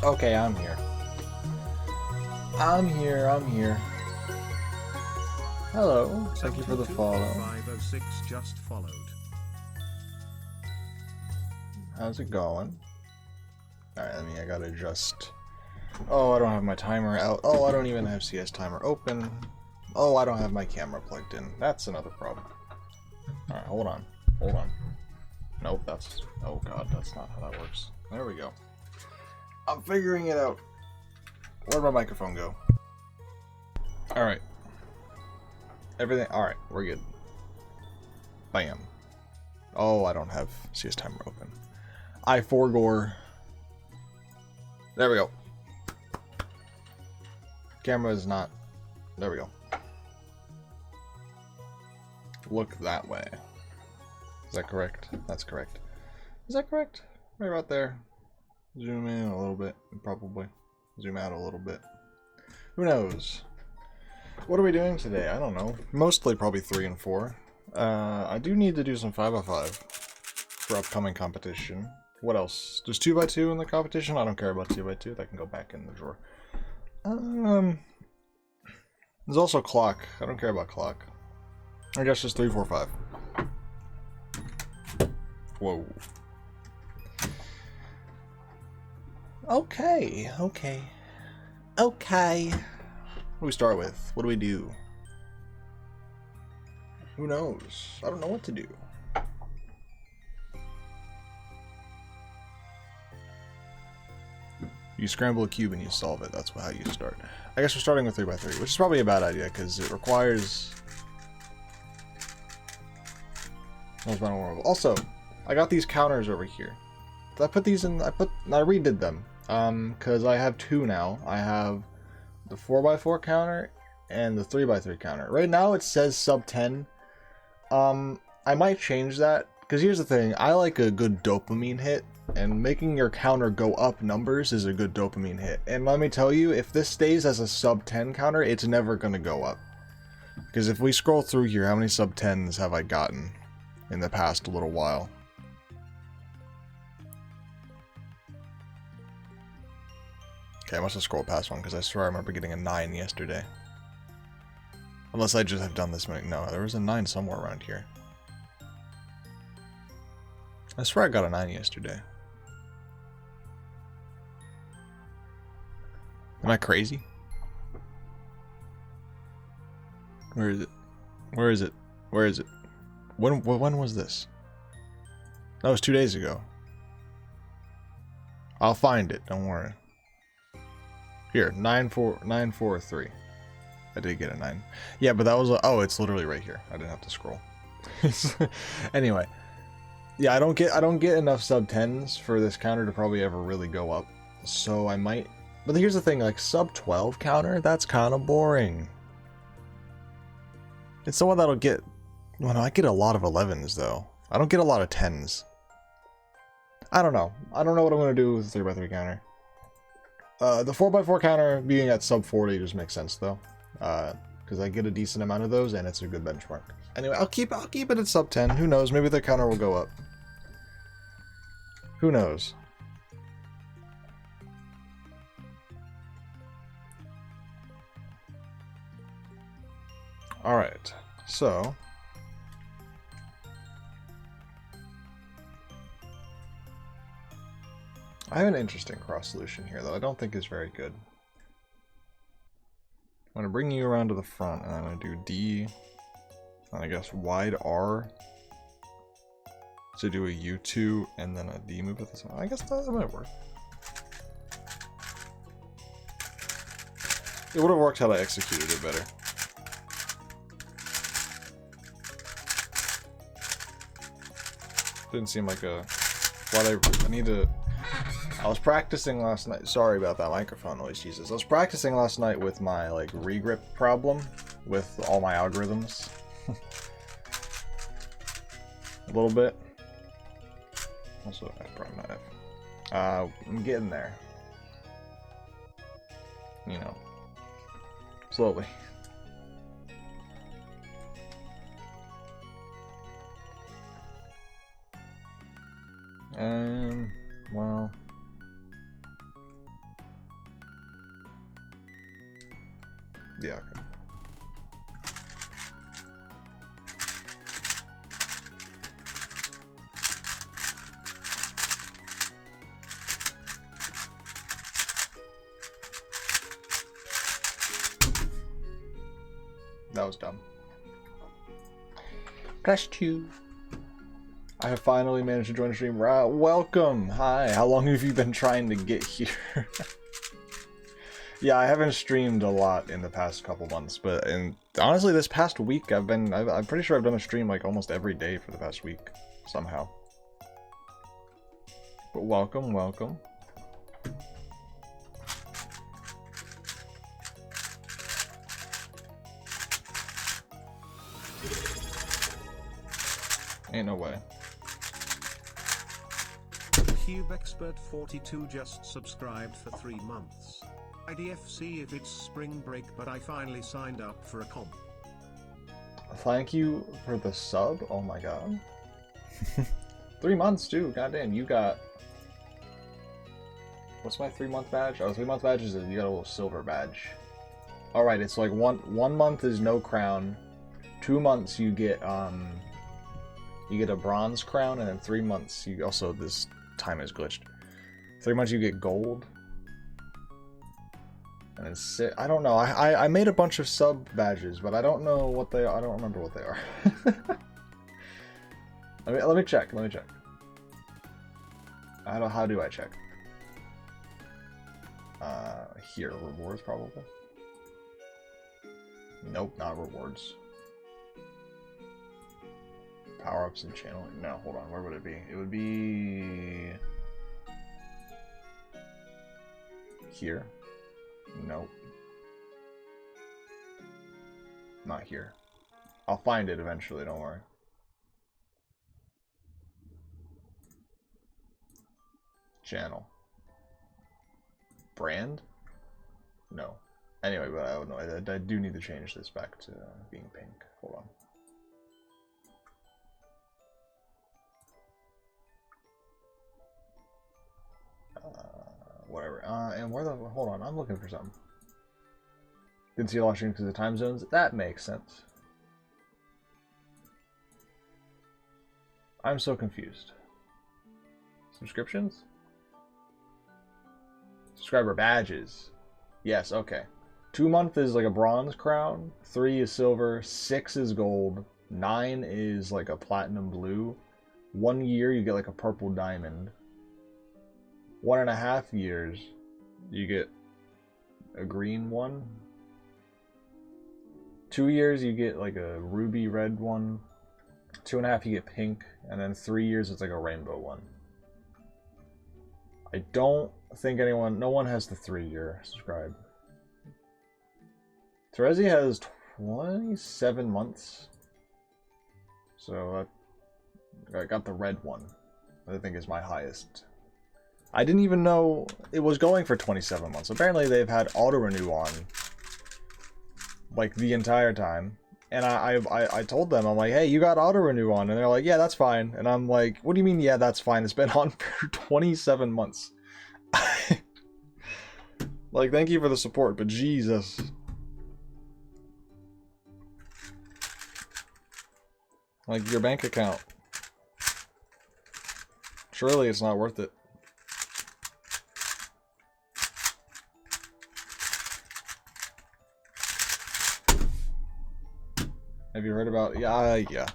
Okay, I'm here. I'm here. Hello, thank you for the follow. 506 just followed. How's it going? Alright, I gotta adjust. Oh, I don't have my timer out. Oh, I don't even have CS timer open. Oh, I don't have my camera plugged in. That's another problem. Alright, hold on. Hold on. Nope, that's... Oh god, that's not how that works. There we go. I'm figuring it out. Where'd my microphone go? Alright. Everything... Alright, we're good. Bam. Oh, I don't have CS timer open. I forgore. There we go. Camera is not... There we go. Look that way. Is that correct? That's correct. Is that correct? Right about there. Zoom in a little bit, probably. Zoom out a little bit. Who knows? What are we doing today? I don't know. Mostly probably 3 and 4. I do need to do some 5x5 for upcoming competition. What else? There's 2x2 in the competition? I don't care about 2x2. That can go back in the drawer. There's also clock. I don't care about clock. I guess just 3, 4, 5. Whoa. Okay. Okay. Okay. What do we start with? What do we do? Who knows? I don't know what to do. You scramble a cube and you solve it. That's how you start. I guess we're starting with 3x3, which is probably a bad idea because it requires... Also, I got these counters over here. I put these in... I redid them. Because I have 2 now. I have the 4x4 counter and the 3x3 counter. Right now it says sub 10. I might change that. Because here's the thing. I like a good dopamine hit. And making your counter go up numbers is a good dopamine hit. And let me tell you, if this stays as a sub 10 counter, it's never going to go up. Because if we scroll through here, how many sub 10s have I gotten in the past little while? Okay, I must have scrolled past one because I swear I remember getting a 9 yesterday. Unless I just have done this many. No, there was a 9 somewhere around here. I swear I got a 9 yesterday. Am I crazy? Where is it? Where is it? Where is it? When was this? That was 2 days ago. I'll find it, don't worry. Here, 9443. I did get a 9. Yeah, but that was a, oh, it's literally right here. I didn't have to scroll. Anyway. Yeah, I don't get enough sub 10s for this counter to probably ever really go up. So I might. But here's the thing, like sub 12 counter, that's kind of boring. It's the one that'll get... Well, no, I get a lot of 11s though. I don't get a lot of 10s. I don't know. I don't know what I'm going to do with the 3x3 counter. The 4x4 counter being at sub 40 just makes sense though. Because I get a decent amount of those and it's a good benchmark. Anyway, I'll keep it at sub 10. Who knows? Maybe the counter will go up. Who knows? Alright, so... I have an interesting cross solution here that I don't think is very good. I'm going to bring you around to the front and I'm going to do D, and I guess wide R to do a U2 and then a D move at this one. I guess that might work. It would have worked had I executed it better. Didn't seem like a... I need to... I was practicing last night. Sorry about that microphone noise, Jesus. I was practicing last night with my, like, regrip problem with all my algorithms. A little bit. Also, F prime, not F. I'm getting there. You know. Slowly. Well... Yeah. Okay. That was dumb. Press 2. I have finally managed to join the stream. Welcome! Hi, how long have you been trying to get here? Yeah, I haven't streamed a lot in the past couple months, but honestly, this past week I'm pretty sure I've done a stream like almost every day for the past week, somehow. But welcome, welcome. Ain't no way. CubeExpert42 just subscribed for 3 months. IDFC if it's spring break, but I finally signed up for a comp. Thank you for the sub. Oh my god. 3 months too. Goddamn, you got. What's my 3-month badge? Oh, 3-month badge is you got a little silver badge. All right, it's like one month is no crown. 2 months you get a bronze crown, and then 3 months you also this time is glitched. 3 months you get gold. And then I don't know. I made a bunch of sub badges, but I don't know what they are. I don't remember what they are. let me check. Let me check. How do I check? Here, rewards probably. Nope, not rewards. Power-ups and channeling. No, hold on. Where would it be? It would be here. Nope. Not here. I'll find it eventually, don't worry. Channel. Brand? No. Anyway, but I don't know. I do need to change this back to being pink. Hold on. Whatever. And where the... Hold on, I'm looking for something. Didn't see a lot of streams because of the time zones. That makes sense. I'm so confused. Subscriptions? Subscriber badges. Yes, okay. 2 month is like a bronze crown. 3 is silver. 6 is gold. 9 is like a platinum blue. 1 year you get like a purple diamond. 1.5 years, you get a green one. 2 years, you get like a ruby red one. 2.5, you get pink. And then 3 years, it's like a rainbow one. I don't think no one has the 3-year subscribe. Terezi has 27 months. So I got the red one. I think is my highest. I didn't even know it was going for 27 months. Apparently they've had auto-renew on like the entire time. And I told them, I'm like, hey, you got auto-renew on. And they're like, yeah, that's fine. And I'm like, what do you mean, yeah, that's fine? It's been on for 27 months. Like, thank you for the support, but Jesus. Like, your bank account. Surely it's not worth it. Have you heard about... Yeah.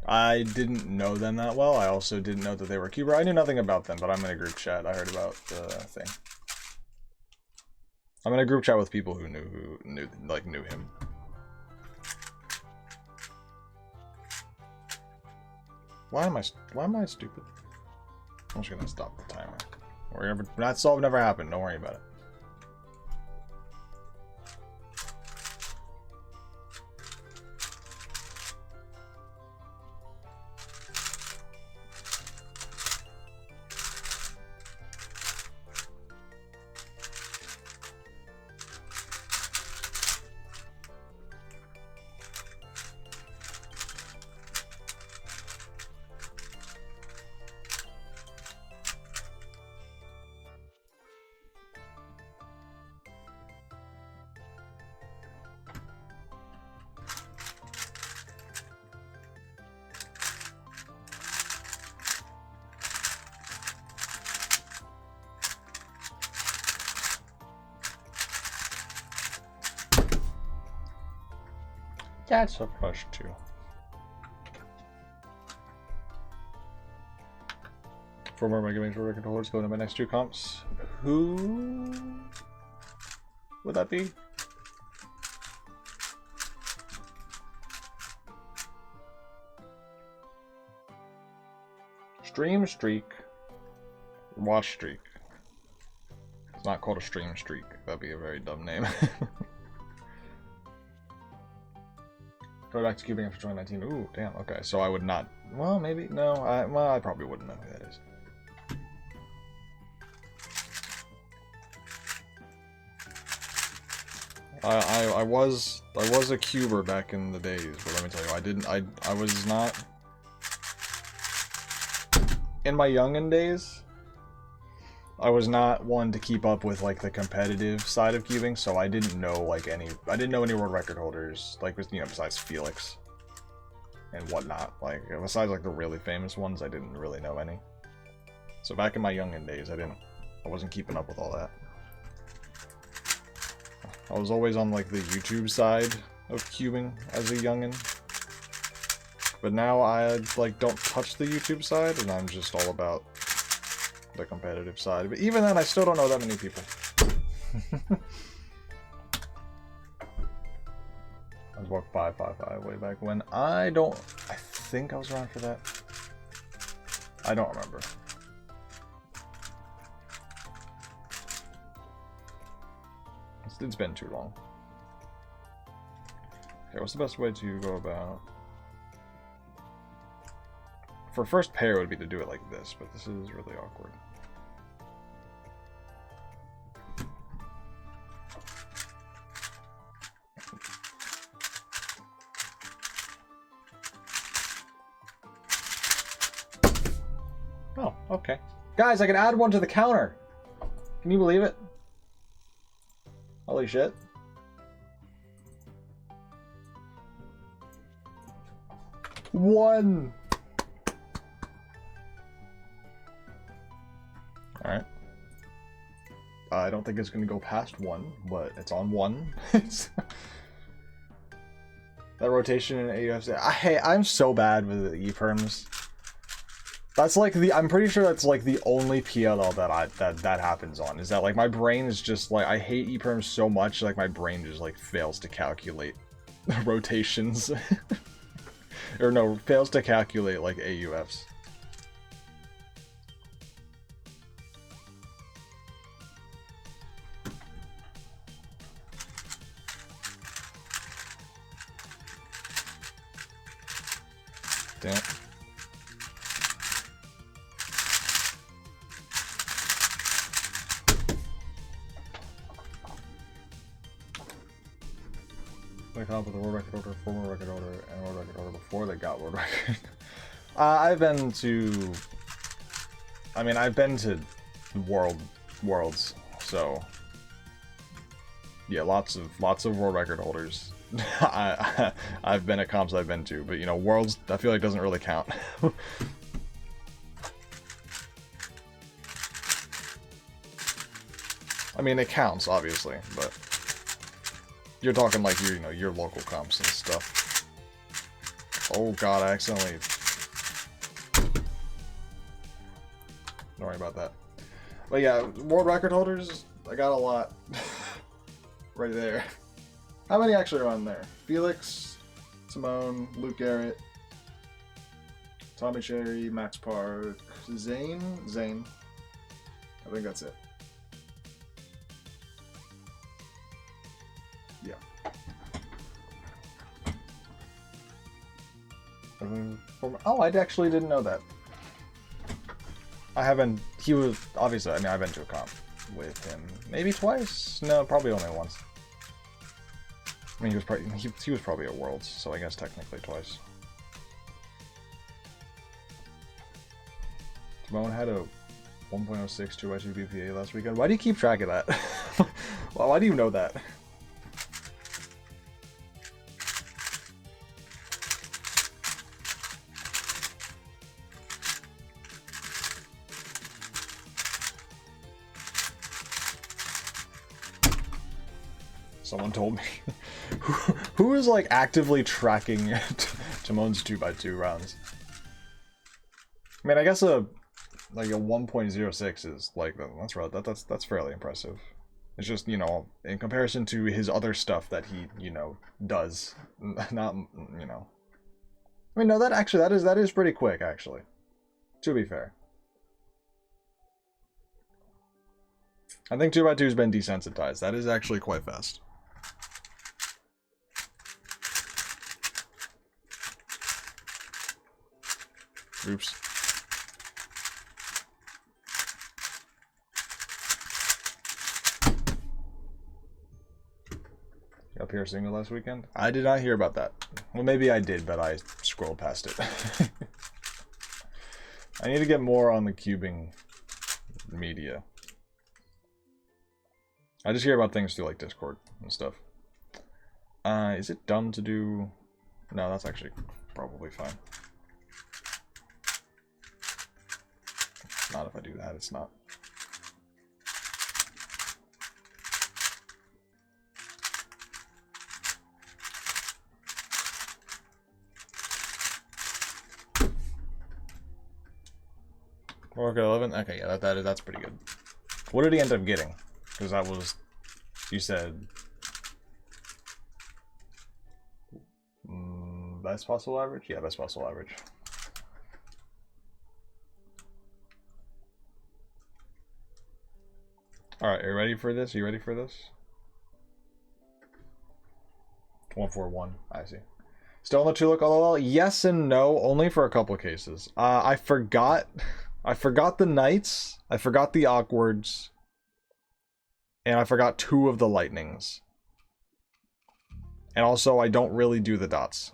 I didn't know them that well. I also didn't know that they were Cuber. I knew nothing about them, but I'm in a group chat. I heard about the thing. I'm in a group chat with people who knew him. Why am I stupid? I'm just gonna stop the timer. That solve never happened. Don't worry about it. That's a plus 2. Four more Mega Man World Record holders going to my next 2 comps. Who would that be? Stream Streak. Watch Streak. It's not called a Stream Streak. That'd be a very dumb name. Go back to cubing after 2019. Ooh, damn. Okay, so I would not. Well, maybe. No, I probably wouldn't know who that is. I was a cuber back in the days, but let me tell you, I was not in my youngin' days. I was not one to keep up with like the competitive side of cubing, so I didn't know like any world record holders, like, you know, besides Felix and whatnot. Like, besides like the really famous ones, I didn't really know any. So back in my youngin' days, I wasn't keeping up with all that. I was always on like the YouTube side of cubing as a youngin'. But now I like don't touch the YouTube side, and I'm just all about the competitive side. But even then, I still don't know that many people. I was walked 555 way back when. I think I was around for that. I don't remember. It's been too long. Okay, what's the best way to go about? For first pair, it would be to do it like this, but this is really awkward. Oh, okay. Guys, I can add one to the counter. Can you believe it? Holy shit. One. Alright. I don't think it's going to go past 1, but it's on 1. That rotation in AUFC. Hey, I'm so bad with the E-perms. That's like I'm pretty sure that's like the only PLL that happens on. Is that like my brain is just like, I hate E-perms so much, like my brain just like fails to calculate rotations. Or no, fails to calculate like AUFs. Damn. I come up with a world record holder, former record holder, and world record holder before they got world record. I've been to worlds, so yeah, lots of world record holders. I've been at comps I've been to, but you know, worlds I feel like doesn't really count. I mean, it counts obviously, but you're talking like your local comps and stuff. Oh god, I accidentally. Don't worry about that. But yeah, world record holders, I got a lot. Right there. How many actually are on there? Felix, Simone, Luke Garrett, Tommy Cherry, Max Park, Zane. I think that's it. Yeah. Oh, I actually didn't know that. He was, obviously, I mean, I've been to a comp with him maybe twice? No, probably only once. I mean, he was probably at Worlds, so I guess technically twice. Timon had a 1.06 2x2 BPA last weekend. Why do you keep track of that? Why do you know that? Someone told me. Who is like actively tracking Timon's 2x2 rounds? I mean, I guess like a 1.06 is like that's fairly impressive. It's just, you know, in comparison to his other stuff that he, you know, does, not, you know. I mean, no, that is pretty quick, actually. To be fair. I think 2x2's been desensitized. That is actually quite fast. Oops. Got pierced single last weekend? I did not hear about that. Well, maybe I did, but I scrolled past it. I need to get more on the cubing media. I just hear about things through like Discord and stuff. Is it dumb to do? No, that's actually probably fine. Not if I do that, it's not. Okay, 11. Okay, yeah, that's pretty good. What did he end up getting? Because that was, you said, best possible average. Yeah, best possible average. All right, are you ready for this? Are you ready for this? 141. I see. Still on the Tulip, lol. Yes and no, only for a couple of cases. I forgot the Knights, I forgot the Awkwards, and I forgot 2 of the Lightnings. And also, I don't really do the dots.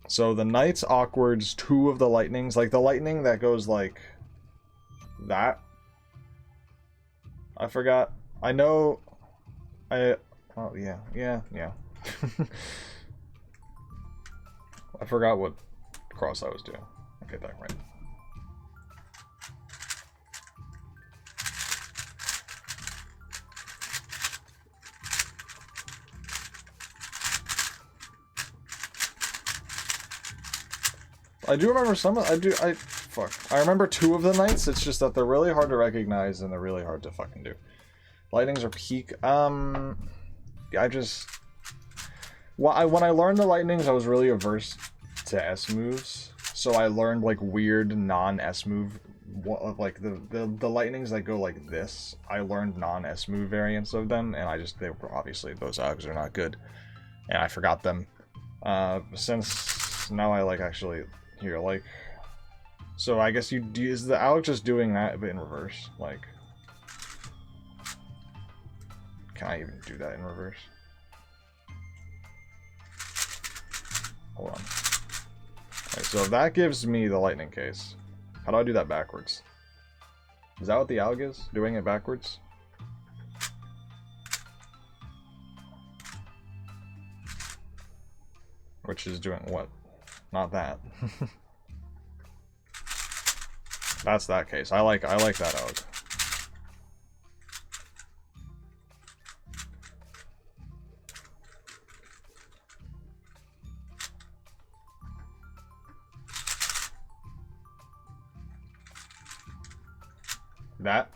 So the Knights, Awkwards, 2 of the Lightnings, like the Lightning that goes like that. I forgot. I know. Oh yeah. I forgot what cross I was doing. Okay, that right. I do remember some. I remember 2 of the Knights. It's just that they're really hard to recognize and they're really hard to fucking do. Lightnings are peak. When I learned the Lightnings, I was really averse to S moves. So I learned like weird non-S move, like the Lightnings that go like this. I learned non-S move variants of them, and they were obviously, those Augs are not good, and I forgot them. Since now I like actually. Here, like, so I guess is the Aug just doing that but in reverse? Like, can I even do that in reverse? Hold on. Alright, so that gives me the lightning case. How do I do that backwards? Is that what the Aug is? Doing it backwards? Which is doing what? Not that. That's that case. I like that Aug. That.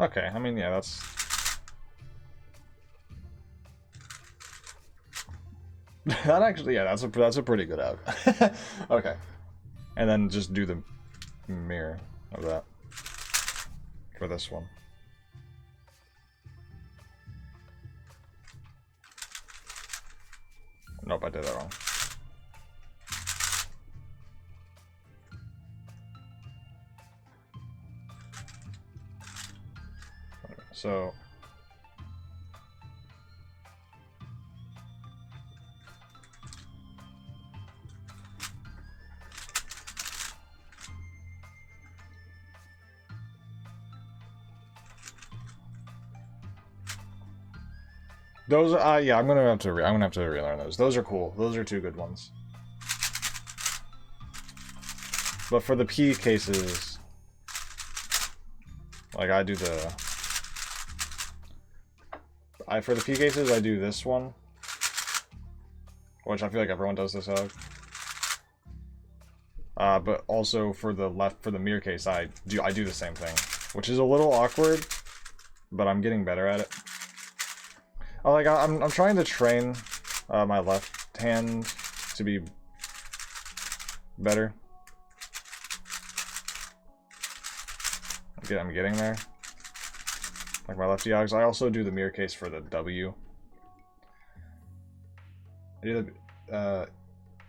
Okay, I mean, yeah, that's... that actually, yeah, that's a pretty good out. Okay. And then just do the mirror of that for this one. Nope, I did that wrong. So those are yeah, I'm gonna have to relearn those. Those are cool. Those are 2 good ones. But for the P cases, like I do the... for the P cases, I do this one. Which I feel like everyone does this out. But also for the mirror case, I do the same thing. Which is a little awkward, but I'm getting better at it. I'm trying to train my left hand to be better. I'm getting there. Like my lefty yogs. I also do the mirror case for the W.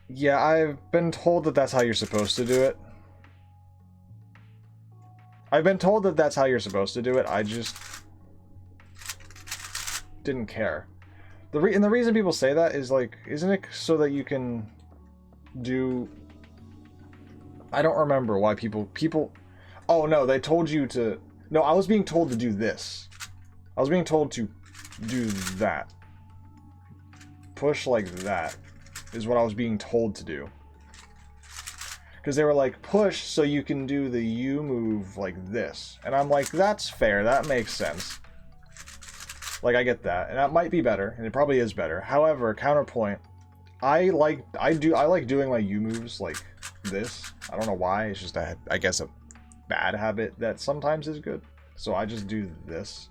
Yeah, I've been told that that's how you're supposed to do it. I've been told that that's how you're supposed to do it. I just didn't care. The reason people say that is like, isn't it so that you can do... I don't remember why people... Oh no, they told you to... No, I was being told to do this. I was being told to do that. Push like that is what I was being told to do. Because they were like, push so you can do the U move like this. And I'm like, that's fair, that makes sense. Like, I get that. And that might be better, and it probably is better. However, counterpoint, I like doing my U moves like this. I don't know why, it's just I guess a bad habit that sometimes is good. So I just do this.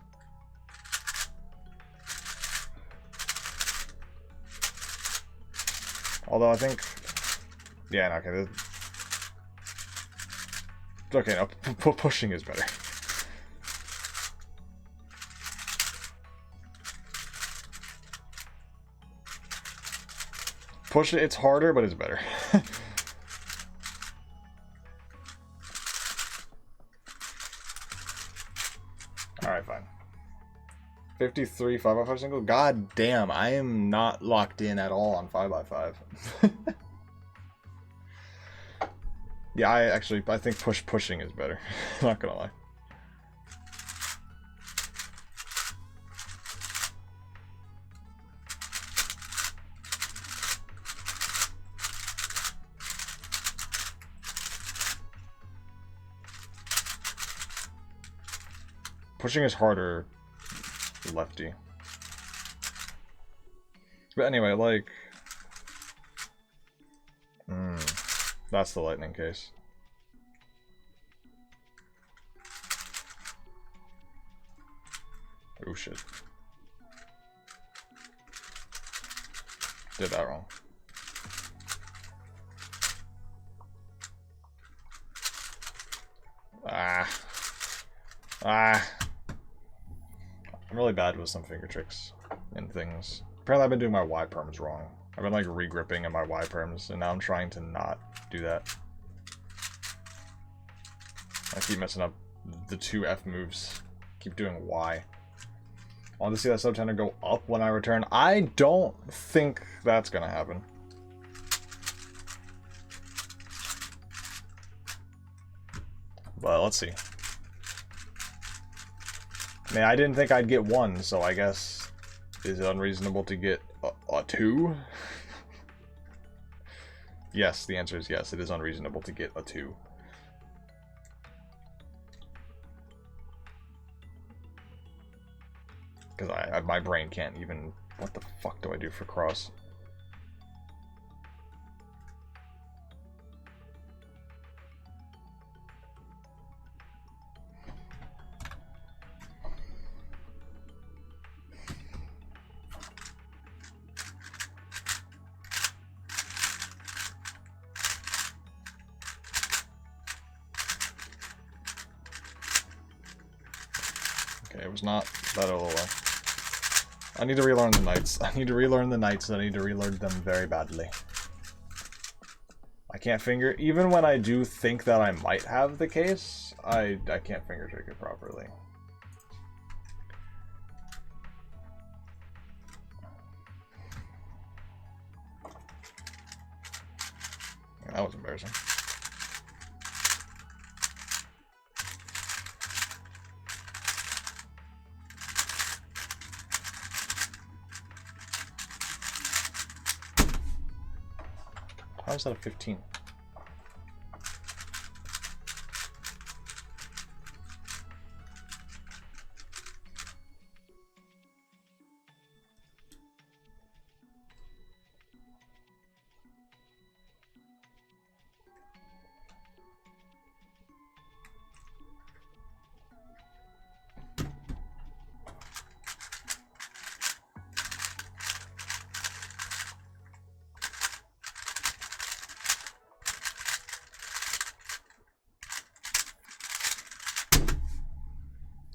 Although I think, yeah, okay. Okay, no, pushing is better. Push it, it's harder, but it's better. Alright, fine. 53 5x5 single? God damn, I am not locked in at all on 5x5. Yeah, I think pushing is better. Not gonna lie. Pushing is harder, lefty. But anyway, like... that's the lightning case. Oh shit. Did that wrong. I'm really bad with some finger tricks and things. Apparently I've been doing my Y perms wrong. I've been like regripping in my Y perms, and now I'm trying to not do that. I keep messing up the two F moves. Keep doing Y. I want to see that subtender go up when I return. I don't think that's gonna happen. But let's see. I mean, I didn't think I'd get one, so I guess... Is it unreasonable to get a two? Yes, the answer is yes, it is unreasonable to get a two. Because my brain can't even... What the fuck do I do for cross? Okay, it was not that all the way. I need to relearn the knights. I need to relearn the knights, and I need to relearn them very badly. I can't finger... Even when I do think that I might have the case, I can't finger trick it properly. Yeah, that was embarrassing. How is that a 15?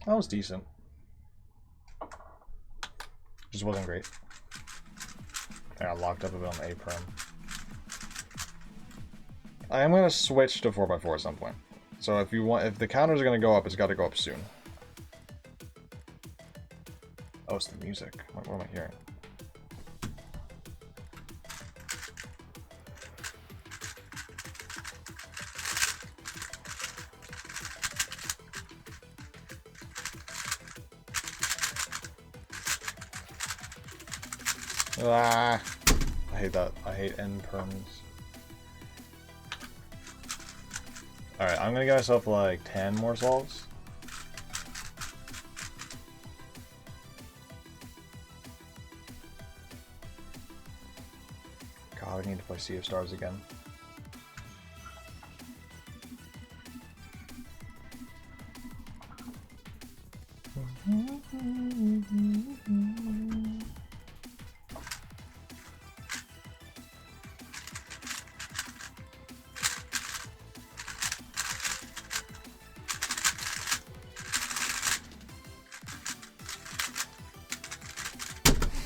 That was decent. Just wasn't great. I got locked up a bit on A perm. I am gonna switch to 4x4 at some point. So if the counters are gonna go up, it's got to go up soon. Oh, it's the music. What am I hearing? Ah, I hate that. I hate end perms. Alright, I'm gonna get myself like 10 more solves. God, I need to play Sea of Stars again.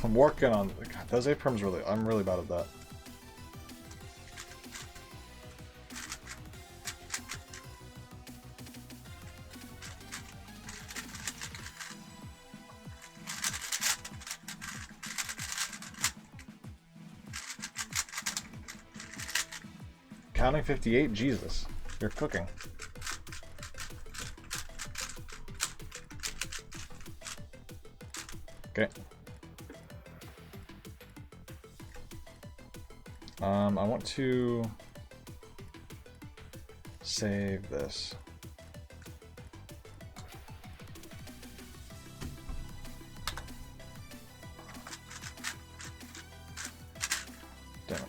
I'm working on God, those A-perms really. I'm really bad at that. Counting 58? Jesus. You're cooking. Okay. I want to save this. Damn it.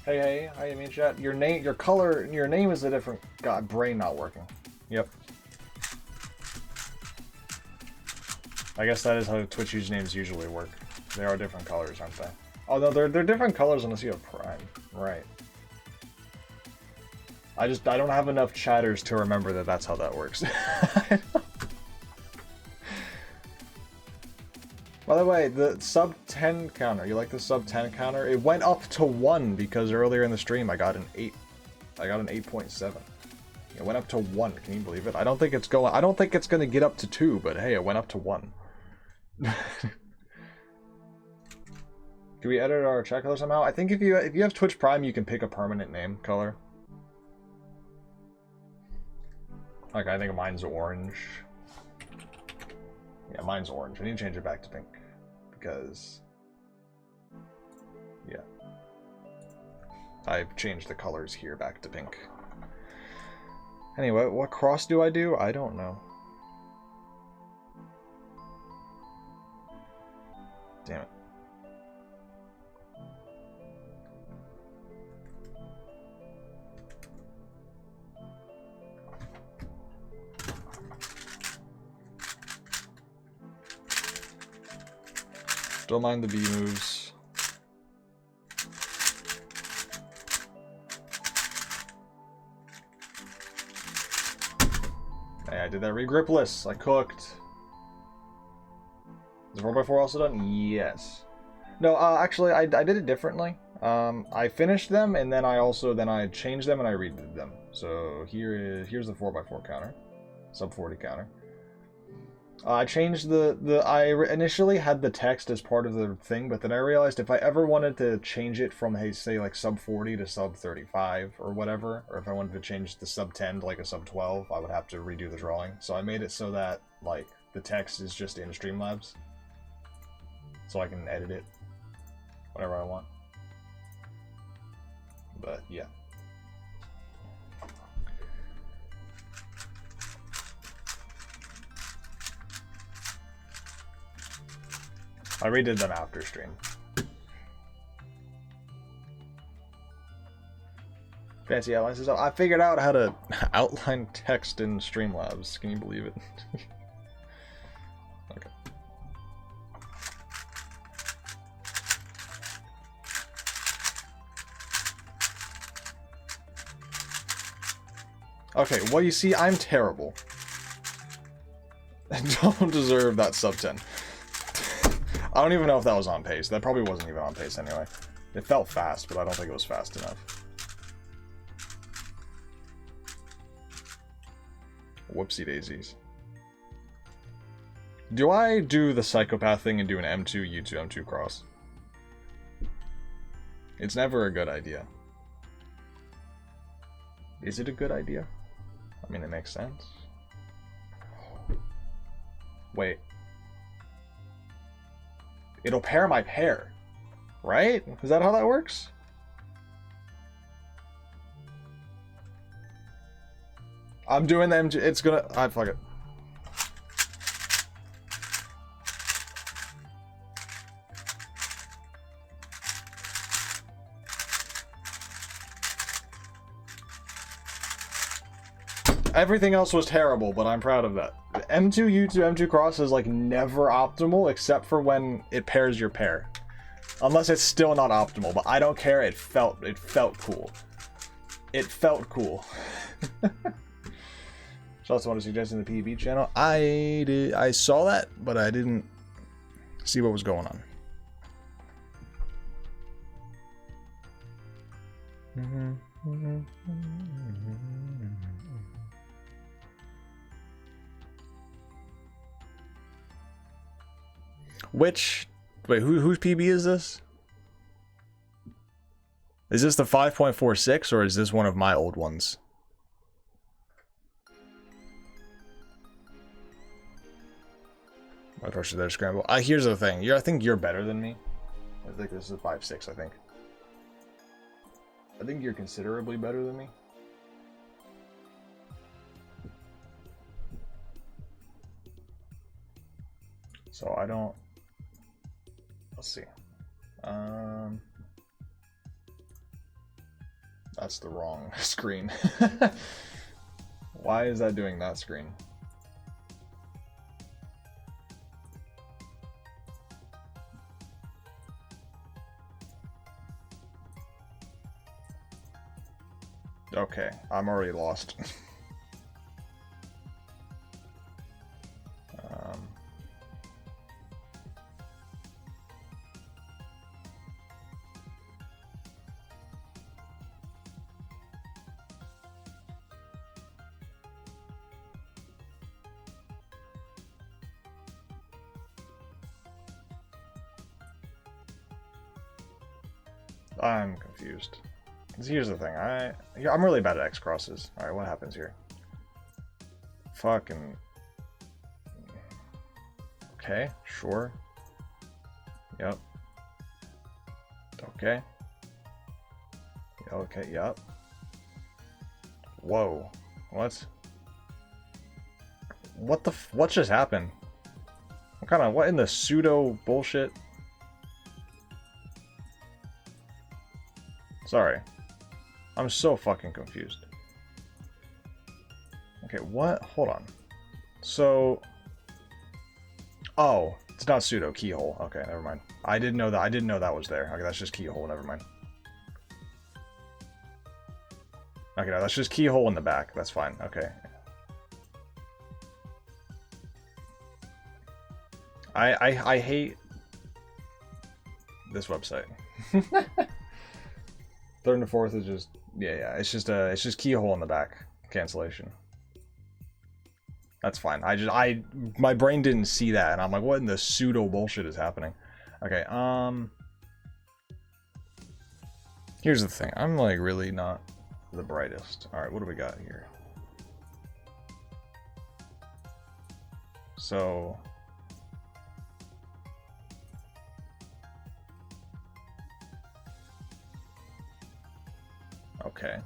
Hey, I mean chat. Your name, your color, your name is a different. God, brain not working. Yep. I guess that is how Twitch usernames usually work. They are different colors, aren't they? Oh no, they're different colors unless you have Prime. Right. I don't have enough chatters to remember that that's how that works. By the way, the sub 10 counter, you like the sub 10 counter? It went up to 1 because earlier in the stream I got an 8. I got an 8.7. It went up to 1. Can you believe it? I don't think it's going to get up to 2, but hey, it went up to 1. Can we edit our chat color somehow? I think if you have Twitch Prime, you can pick a permanent name color. Like I think mine's orange. Yeah, mine's orange. I need to change it back to pink. Because... yeah. I've changed the colors here back to pink. Anyway, what cross do? I don't know. Damn it. Don't mind the B moves. Hey, I did that regripless. I cooked. Is 4x4 also done? Yes. No, actually, I did it differently. I finished them, and then I changed them and I redid them. So here's the 4x4 counter, sub 40 counter. I changed I initially had the text as part of the thing, but then I realized if I ever wanted to change it from, hey, say like sub 40 to sub 35 or whatever, or if I wanted to change the sub 10 to like a sub 12, I would have to redo the drawing. So I made it so that like the text is just in Streamlabs, so I can edit it whenever I want. But yeah. I redid them after stream. Fancy outlines and stuff. I figured out how to outline text in Streamlabs. Can you believe it? Okay. Okay, well, you see, I'm terrible. I don't deserve that sub 10. I don't even know if that was on pace. That probably wasn't even on pace anyway. It felt fast, but I don't think it was fast enough. Whoopsie daisies. Do I do the psychopath thing and do an M2 U2 M2 cross? It's never a good idea. Is it a good idea? I mean, it makes sense. Wait. It'll pair my pair, right? Is that how that works? I'm doing the MG. It's gonna. Fuck it. Everything else was terrible, but I'm proud of that. M2 U2 M2 cross is like never optimal except for when it pairs your pair. Unless it's still not optimal, but I don't care. It felt cool. It felt cool. So also want to suggest in the PvP channel. I saw that, but I didn't see what was going on. Wait, whose PB is this? Is this the 5.46 or is this one of my old ones? My torch is there scramble. Here's the thing. I think you're better than me. I think this is a 5.6, I think. I think you're considerably better than me. So I don't... Let's see. That's the wrong screen. Why is that doing that screen? Okay, I'm already lost. I'm confused. Here's the thing, I'm really bad at X crosses. Alright, what happens here? Fucking... Okay, sure. Yep. Okay. Okay, yep. Whoa. What? What just happened? What in the pseudo bullshit? Sorry. I'm so fucking confused. Okay, what? Hold on. So... Oh, it's not pseudo, keyhole. Okay, never mind. I didn't know that was there. Okay, that's just keyhole, never mind. Okay, no, that's just keyhole in the back. That's fine, okay. I hate this website. Third and fourth is just it's just keyhole in the back cancellation. That's fine. My brain didn't see that and I'm like, what in the pseudo bullshit is happening? Okay, here's the thing. I'm like really not the brightest. Alright, what do we got here? So okay.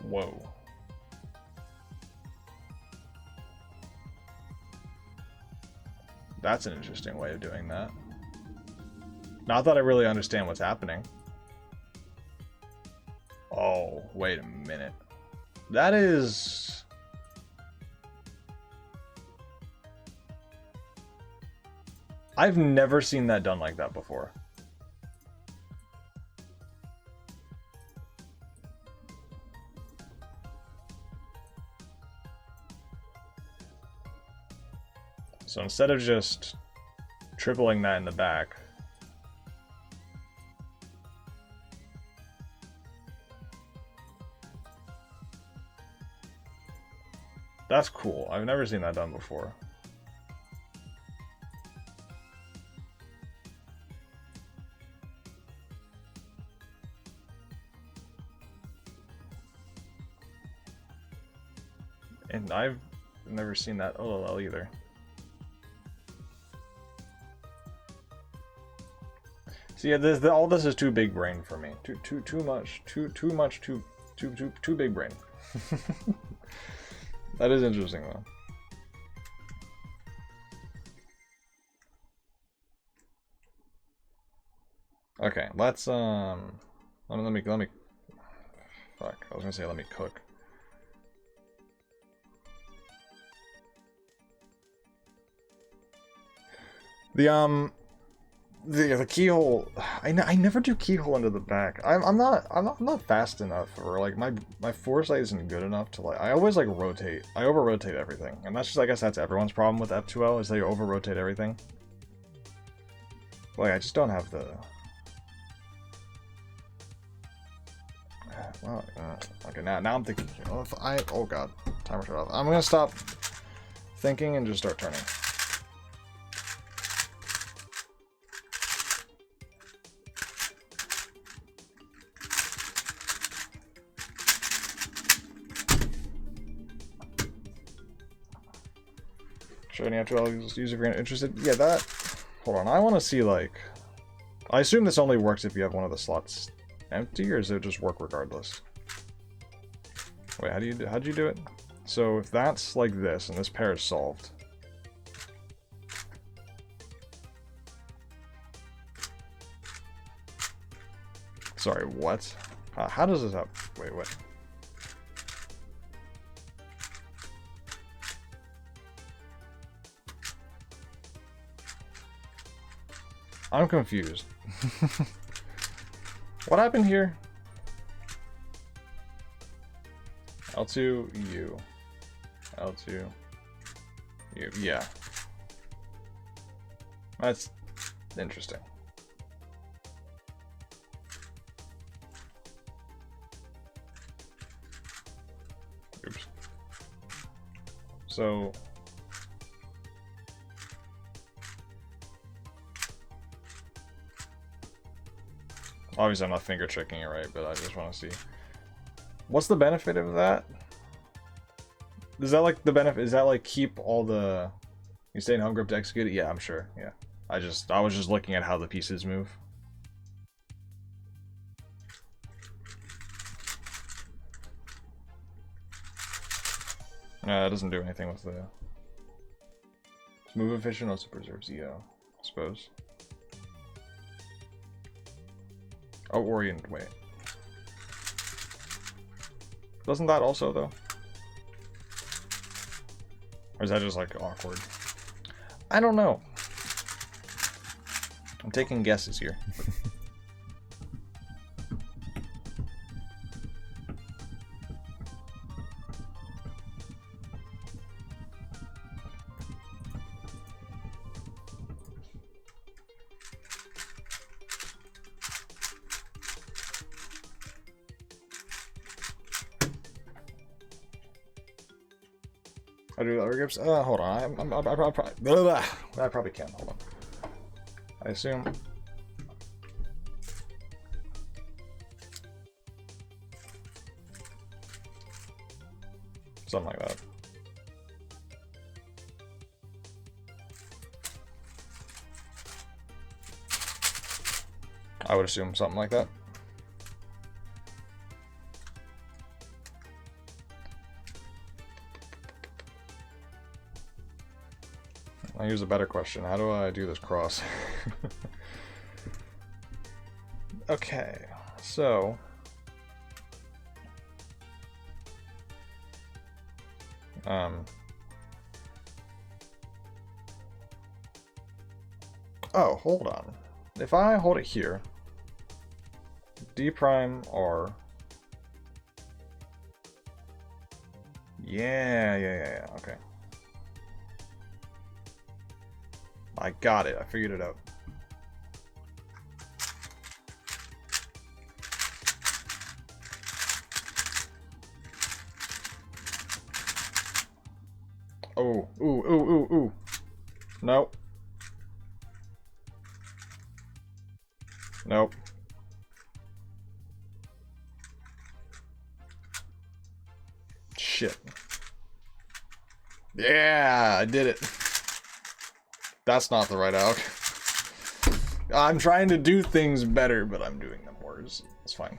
Whoa. That's an interesting way of doing that. Not that I really understand what's happening. Oh, wait a minute. That is... I've never seen that done like that before. So instead of just tripling that in the back, that's cool. I've never seen that done before. And I've never seen that OLL either. So yeah, all this is too big brain for me. Too much. Too big brain. That is interesting though. Okay, let's let me fuck, I was gonna say let me cook. The keyhole, I never do keyhole into the back. I'm not fast enough, or like my foresight isn't good enough to like. I always like rotate. I over rotate everything, and that's just, I guess that's everyone's problem with F2L is they over rotate everything. Like I just don't have the. Well, okay, now I'm thinking. Oh god, timer shut off. I'm gonna stop thinking and just start turning. Show any F2L user if you're interested. Yeah, that. Hold on, I want to see like. I assume this only works if you have one of the slots empty, or does it just work regardless? Wait, how'd you do it? So if that's like this and this pair is solved. Sorry, what? How does this happen? Wait, what? I'm confused. What happened here? L2, U. L2, U. Yeah. That's interesting. Oops. So... Obviously I'm not finger checking it right, but I just want to see. What's the benefit of that? Is that like the benefit? Is that like keep all the... You stay in home grip to execute it? Yeah, I'm sure. Yeah. I was just looking at how the pieces move. It doesn't do anything with the... It's move efficient, also preserves EO, I suppose. Oh, orient, wait. Doesn't that also, though? Or is that just, like, awkward? I don't know. I'm taking guesses here. I do other grips? Hold on. I probably can. Hold on. I assume. Something like that. I would assume something like that. Here's a better question. How do I do this cross? Okay, so... Oh, hold on. If I hold it here, D prime R... Yeah, okay. I got it. I figured it out. Oh, ooh, ooh, ooh, ooh. Nope. Nope. Shit. Yeah, I did it. That's not the right out. I'm trying to do things better, but I'm doing them worse. It's fine.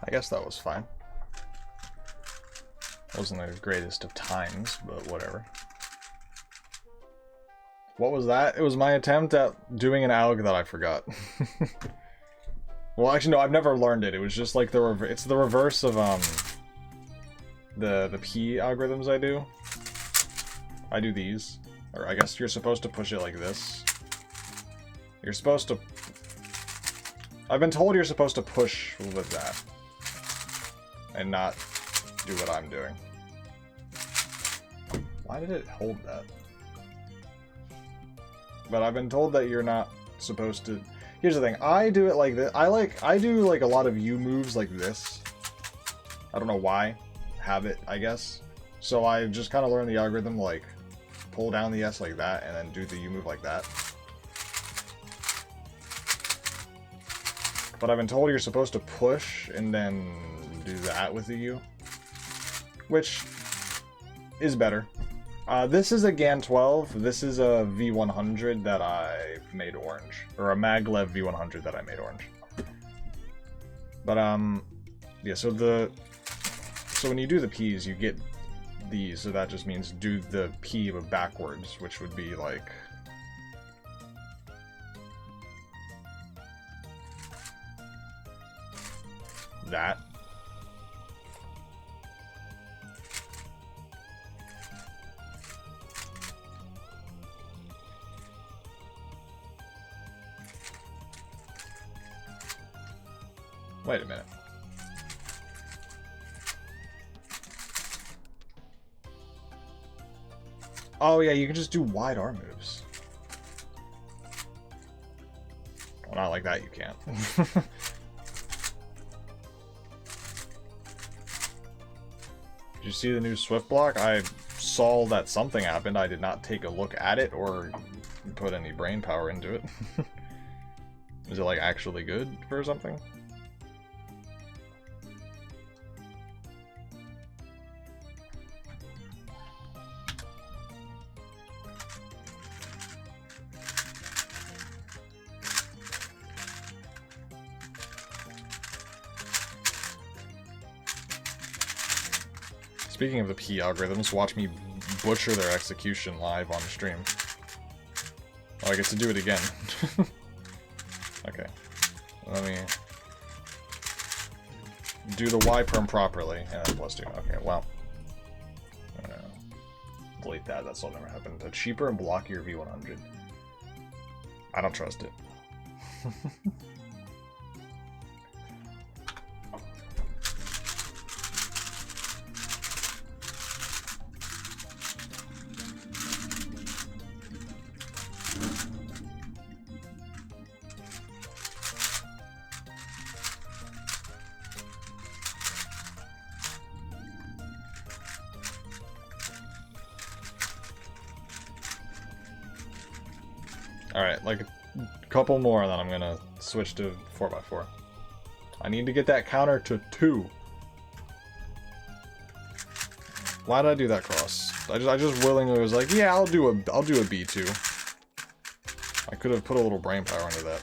I guess that was fine. Wasn't the greatest of times, but whatever. What was that? It was my attempt at doing an alg that I forgot. Well, actually, no, I've never learned it. It was just like it's the reverse of the P algorithms I do. I do these, or I guess you're supposed to push it like this. You're supposed to. I've been told you're supposed to push with that. And not do what I'm doing. Why did it hold that? But I've been told that you're not supposed to. Here's the thing. I do it like this. I do like a lot of U moves like this. I don't know why. Habit, I guess. So I just kind of learned the algorithm, like pull down the S like that, and then do the U move like that. But I've been told you're supposed to push and then do that with the U, which is better. This is a GAN 12. This is a V100 that I made orange, or a Maglev V100 that I made orange. But yeah. So when you do the P's, you get these. So that just means do the P but backwards, which would be like that. Wait a minute. Oh yeah, you can just do wide arm moves. Well, not like that, you can't. Did you see the new Swift block? I saw that something happened. I did not take a look at it or put any brain power into it. Is it like actually good for something? Speaking of the P algorithms, watch me butcher their execution live on stream. Oh, I get to do it again. Okay. Let me do the Y perm properly, and then +2. Okay, well. I'm gonna delete that, that's all never happened. A cheaper and blockier V100. I don't trust it. Alright, like a couple more, and then I'm gonna switch to 4x4. I need to get that counter to 2. Why did I do that cross? I just willingly was like, yeah, I'll do a B2. I could have put a little brain power into that.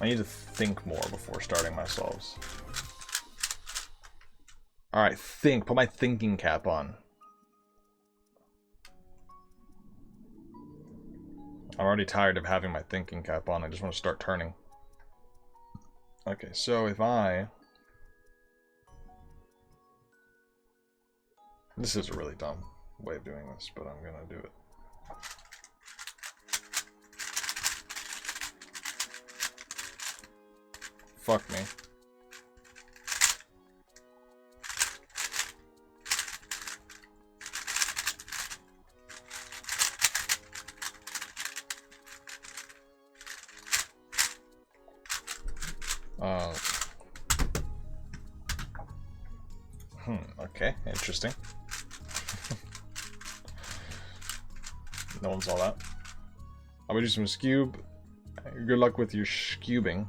I need to think more before starting my solves. Alright, think. Put my thinking cap on. I'm already tired of having my thinking cap on. I just want to start turning. Okay, so if I... This is a really dumb way of doing this, but I'm gonna do it. Fuck me. Okay, interesting. No one saw that. I'm gonna do some skube. Good luck with your skubing.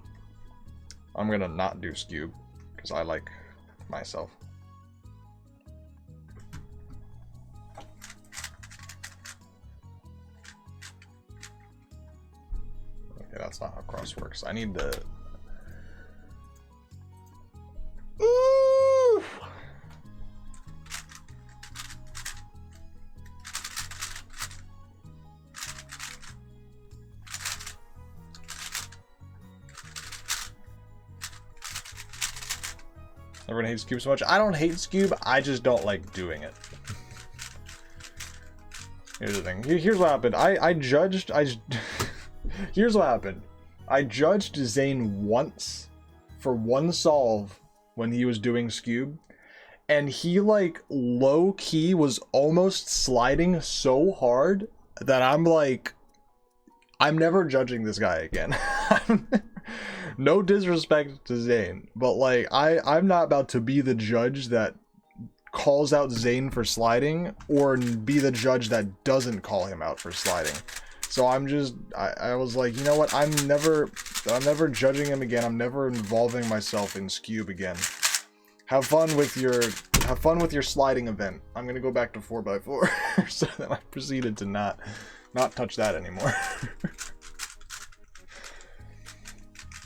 I'm gonna not do skube, because I like myself. Okay, that's not how cross works. I need the... Ooh! Everyone hates Scoob so much. I don't hate Scoob, I just don't like doing it. Here's the thing. Here's what happened. Here's what happened. I judged Zane once for one solve when he was doing Scoob, and he, like, low-key was almost sliding so hard that I'm like, I'm never judging this guy again. No disrespect to Zane, but like I'm not about to be the judge that calls out Zane for sliding or be the judge that doesn't call him out for sliding. So I was like, you know what? I'm never judging him again. I'm never involving myself in Scoob again. Have fun with your sliding event. I'm gonna go back to 4x4. So then I proceeded to not touch that anymore.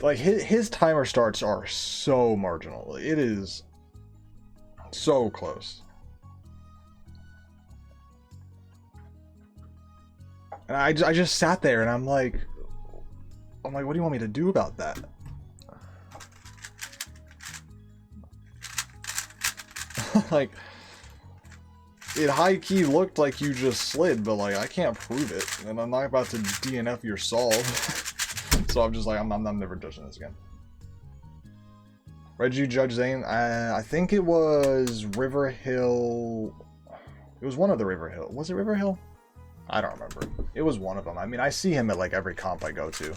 Like, his timer starts are so marginal. It is so close. And I just sat there and I'm like, what do you want me to do about that? Like, it high-key looked like you just slid, but like, I can't prove it. And I'm not about to DNF your solve. So I'm just like, I'm never judging this again. Reggie Judge Zane, I think it was River Hill. It was one of the River Hill. Was it River Hill? I don't remember. It was one of them. I mean, I see him at like every comp I go to.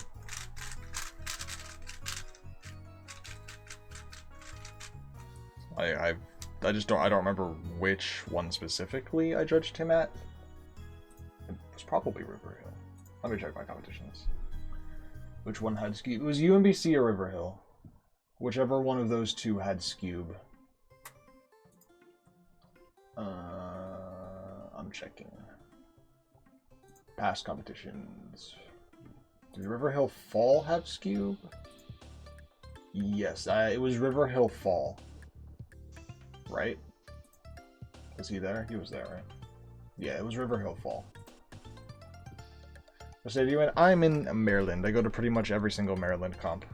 I don't remember which one specifically I judged him at. It was probably River Hill. Let me check my competition list. Which one had Scoob? It was UMBC or River Hill. Whichever one of those two had Scoob. I'm checking. Past competitions. Did River Hill Fall have Scoob? Yes, it was River Hill Fall. Right? Was he there? He was there, right? Yeah, it was River Hill Fall. I said, I'm in Maryland. I go to pretty much every single Maryland comp.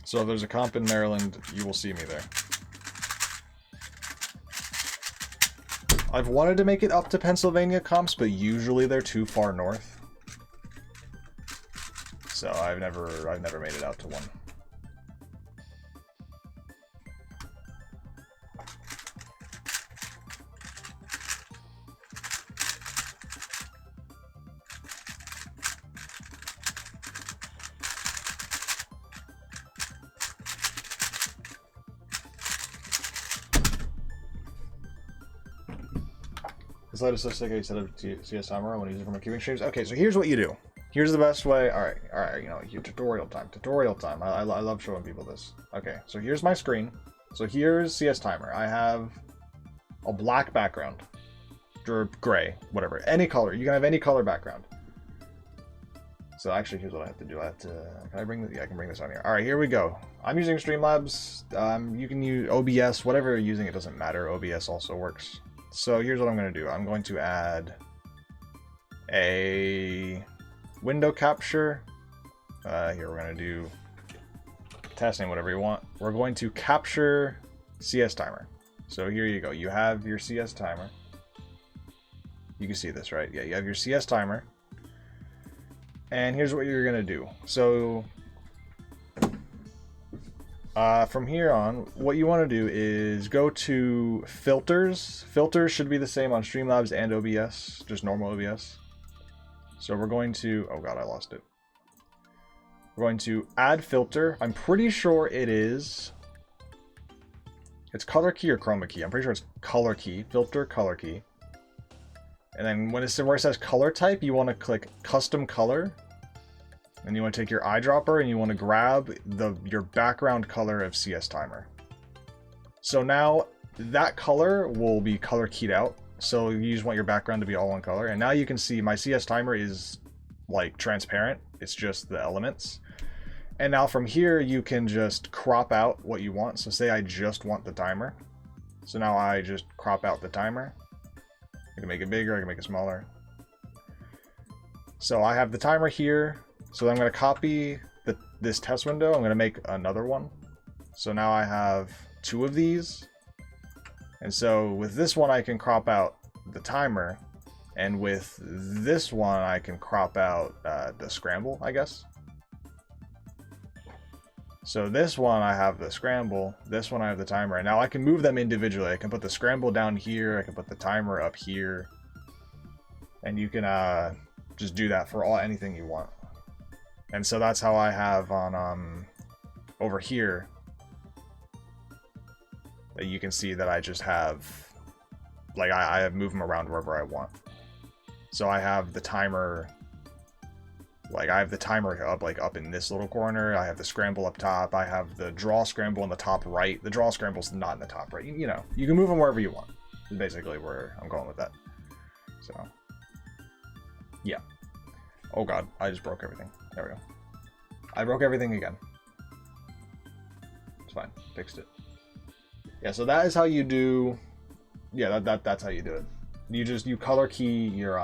So if there's a comp in Maryland, you will see me there. I've wanted to make it up to Pennsylvania comps, but usually they're too far north. So I've never made it out to one. This light is so sick I set up CS timer when using it from my queuing streams. Okay, so here's what you do. Here's the best way. All right. You know, tutorial time. Tutorial time. I love showing people this. Okay, so here's my screen. So here's CS Timer. I have a black background, or gray, whatever, any color. You can have any color background. So actually, here's what I have to do. I have to. Can I bring this? Yeah, I can bring this on here. All right, here we go. I'm using Streamlabs. You can use OBS, whatever you're using. It doesn't matter. OBS also works. So here's what I'm going to do. I'm going to add a window capture. Here we're going to do test name, whatever you want. We're going to capture CS Timer. So here you go. You have your CS Timer. You can see this, right? Yeah, you have your CS Timer. And here's what you're going to do. So from here on, what you want to do is go to filters. Filters should be the same on Streamlabs and OBS, just normal OBS. So we're going to, oh god, I lost it. We're going to add filter. I'm pretty sure it's color key or chroma key. I'm pretty sure it's color key, filter color key. And then when it's where it says color type, you want to click custom color. And you want to take your eyedropper and you want to grab your background color of CS Timer. So now that color will be color keyed out. So you just want your background to be all one color. And now you can see my CS Timer is like transparent. It's just the elements. And now from here, you can just crop out what you want. So say I just want the timer. So now I just crop out the timer. I can make it bigger, I can make it smaller. So I have the timer here. So I'm going to copy this test window. I'm going to make another one. So now I have 2 of these. And so with this one, I can crop out the timer. And with this one, I can crop out the scramble, I guess. So this one, I have the scramble. This one, I have the timer. And now I can move them individually. I can put the scramble down here. I can put the timer up here. And you can just do that for anything you want. And so that's how I have on over here. That you can see that I just have, like I have moved them around wherever I want. So I have the timer. Like I have the timer up in this little corner. I have the scramble up top. I have the draw scramble in the top right. The draw scramble's not in the top right. You know, you can move them wherever you want. Is basically where I'm going with that. So, yeah. Oh god, I just broke everything. There we go. I broke everything again. It's fine. Fixed it. Yeah, so that is how you do. Yeah, that's how you do it. You color key your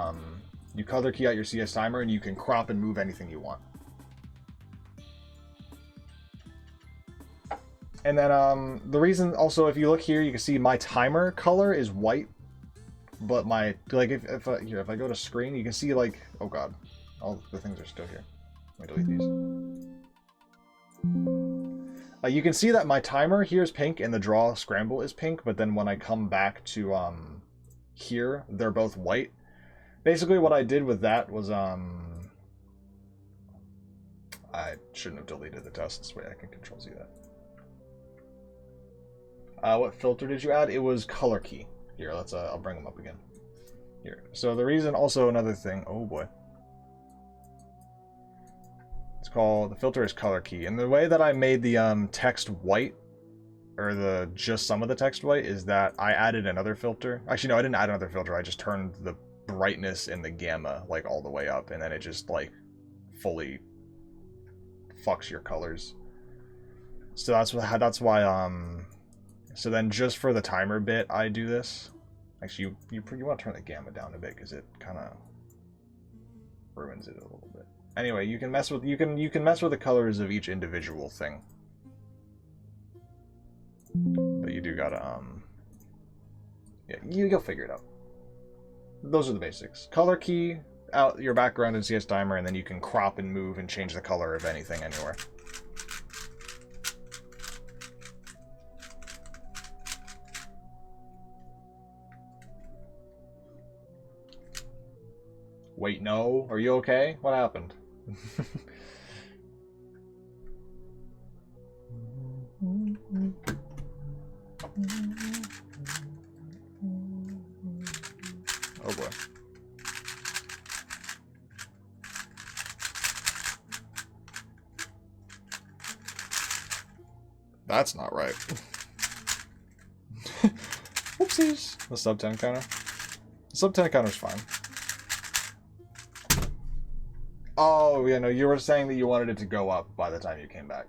You color key out your CS Timer and you can crop and move anything you want. And then the reason also, if you look here, you can see my timer color is white, but my, like if I go to screen, you can see like, oh god, all the things are still here. Let me delete these. You can see that my timer here is pink and the draw scramble is pink, but then when I come back to here, they're both white. Basically, what I did with that was, I shouldn't have deleted the tests. Wait, I can control Z that. What filter did you add? It was color key. Here, I'll bring them up again. Here. So the reason, also another thing, oh boy. It's called, the filter is color key. And the way that I made the text white, or just some of the text white, is that I added another filter. Actually, no, I didn't add another filter. I just turned the brightness and the gamma like all the way up, and then it just like fully fucks your colors. So that's why so then just for the timer bit I do this. Actually, you want to turn the gamma down a bit because it kind of ruins it a little bit. Anyway, you can mess with the colors of each individual thing, but you do gotta yeah, you'll figure it out. Those are the basics. Color key out your background in CS Timer, and then you can crop and move and change the color of anything anywhere. Wait, no? Are you okay? What happened? Oh boy. That's not right. Whoopsies. The sub 10 counter. The sub 10 counter's fine. Oh, yeah, no, you were saying that you wanted it to go up by the time you came back.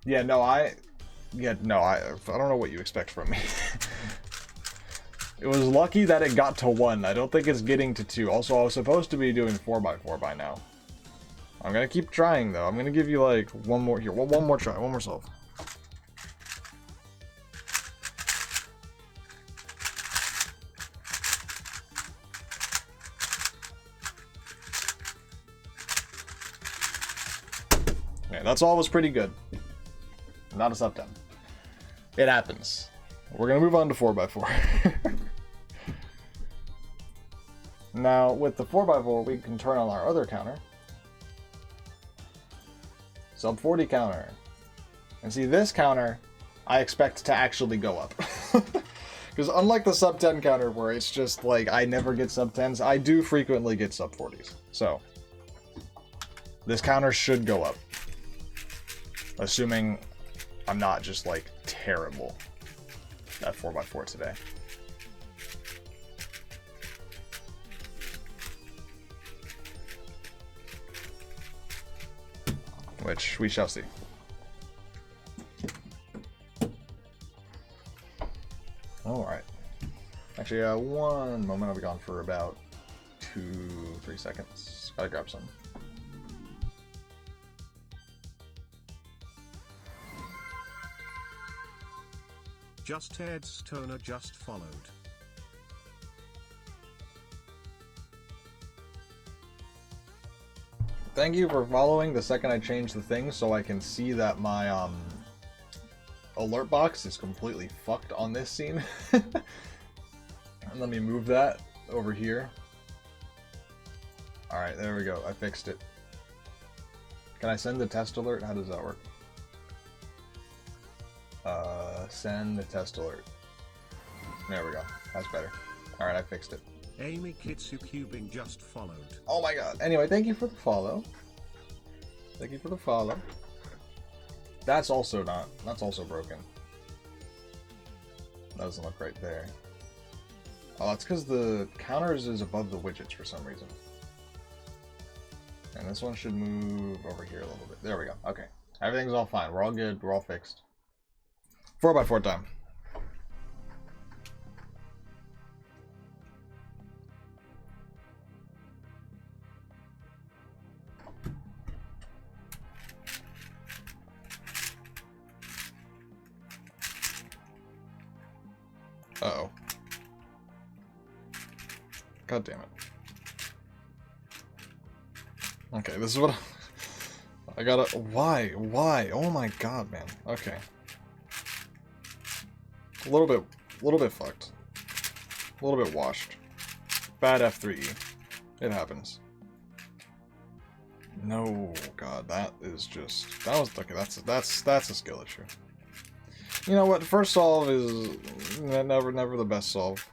Yeah, no, I don't know what you expect from me. It was lucky that it got to 1. I don't think it's getting to 2. Also, I was supposed to be doing 4x4 by now. I'm gonna keep trying, though. I'm gonna give you, like, one more here. One more try. One more solve. Okay, that's all was pretty good. Not a sub 10. It happens. We're gonna move on to 4x4. Now, with the 4x4, we can turn on our other counter. Sub 40 counter. And see, this counter, I expect to actually go up. Because unlike the sub 10 counter, where it's just like, I never get sub 10s, I do frequently get sub 40s. So, this counter should go up. Assuming I'm not just, like, terrible at 4x4 today. Which we shall see. Alright. Actually, one moment. I'll be gone for about 2-3 seconds. Gotta grab some. Just Ed's Toner just followed. Thank you for following the second I change the thing so I can see that my alert box is completely fucked on this scene. And let me move that over here. Alright, there we go. I fixed it. Can I send the test alert? How does that work? Send the test alert. There we go. That's better. Alright, I fixed it. Amy Kitsu Cubing just followed. Oh my god. Anyway, thank you for the follow. Thank you for the follow. That's also broken. That doesn't look right there. Oh, that's because the counters is above the widgets for some reason. And this one should move over here a little bit. There we go. Okay. Everything's all fine. We're all good. We're all fixed. 4x4 time. Uh-oh. God damn it. Okay, this is what I gotta... Why? Why? Oh my god, man. Okay. A little bit fucked. A little bit washed. Bad F3E. It happens. No, god, that is just... That was... Okay, that's a skill issue. You know what? First solve is never the best solve.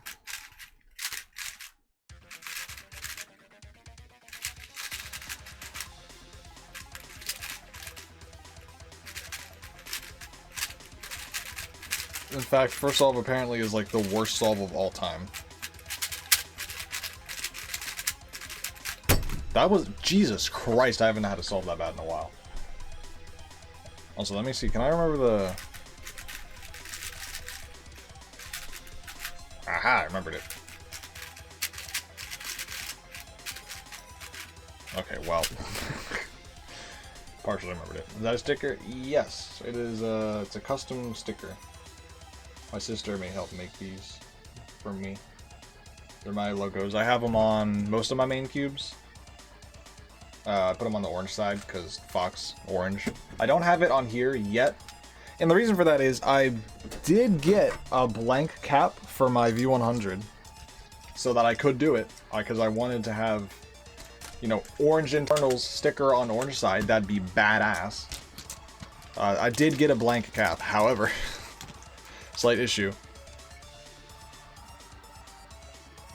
In fact, first solve apparently is like the worst solve of all time. That was... Jesus Christ, I haven't had to solve that bad in a while. Also, let me see. Can I remember the... Aha, I remembered it. Okay, well. Partially remembered it. Is that a sticker? Yes, it is. It's a custom sticker. My sister may help make these for me. They're my logos. I have them on most of my main cubes. I put them on the orange side because Fox orange. I don't have it on here yet. And the reason for that is I did get a blank cap for my V100 so that I could do it because I wanted to have, you know, orange internals sticker on orange side. That'd be badass. I did get a blank cap, however, slight issue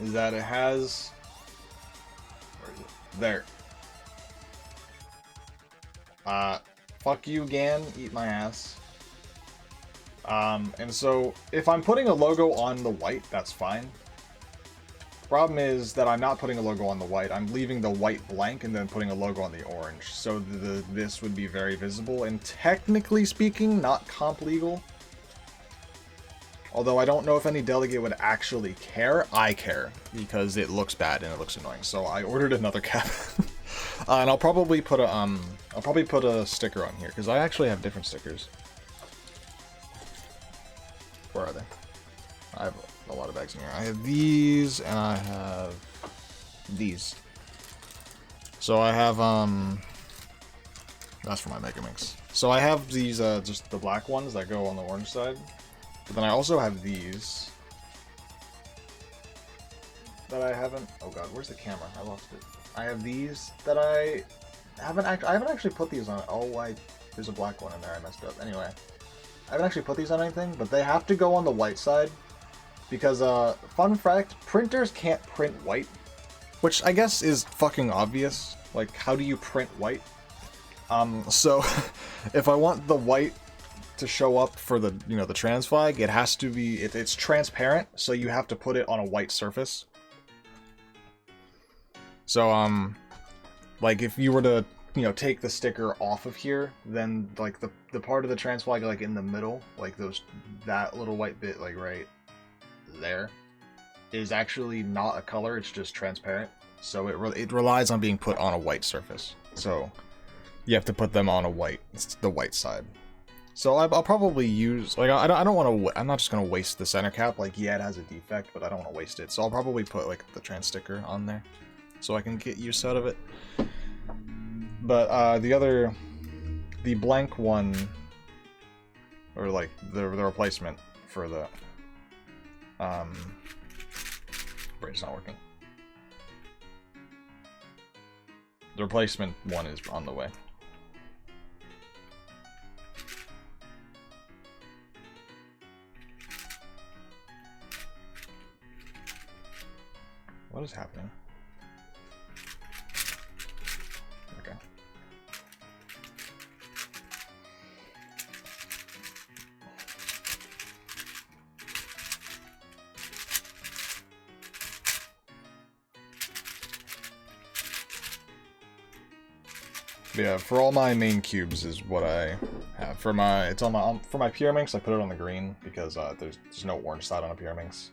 is that it has... Where is it? There. Fuck you, GAN. Eat my ass. And so, if I'm putting a logo on the white, that's fine. Problem is that I'm not putting a logo on the white. I'm leaving the white blank and then putting a logo on the orange. So this would be very visible and technically speaking, not comp legal. Although I don't know if any delegate would actually care. I care because it looks bad and it looks annoying. So I ordered another cap, and I'll probably put a sticker on here because I actually have different stickers. Where are they? I have a lot of bags in here. I have these and I have these. So I have that's for my Mega Mix. So I have these just the black ones that go on the orange side. But then I also have these that I haven't. Oh god, where's the camera? I lost it. I have these that I haven't actually put these on. Oh, there's a black one in there. I messed up. Anyway, I haven't actually put these on anything, but they have to go on the white side because fun fact, printers can't print white, which I guess is fucking obvious. Like, how do you print white? So if I want the white to show up for the, you know, the trans flag, it has to be, it's transparent, so you have to put it on a white surface. So, like, if you were to, you know, take the sticker off of here, then, like, the part of the trans flag, like, in the middle, like, that little white bit, like, right there, is actually not a color, it's just transparent. So it relies on being put on a white surface. So you have to put them on the white side. So I'll probably use, like, I don't want to, I'm not just going to waste the center cap. Like, yeah, it has a defect, but I don't want to waste it. So I'll probably put, like, the trans sticker on there so I can get use out of it. But the blank one, or, like, the replacement for the, braid's not working. The replacement one is on the way. What is happening? Okay. But yeah, for all my main cubes is what I have. For my Pyraminx, I put it on the green because there's no orange side on a Pyraminx.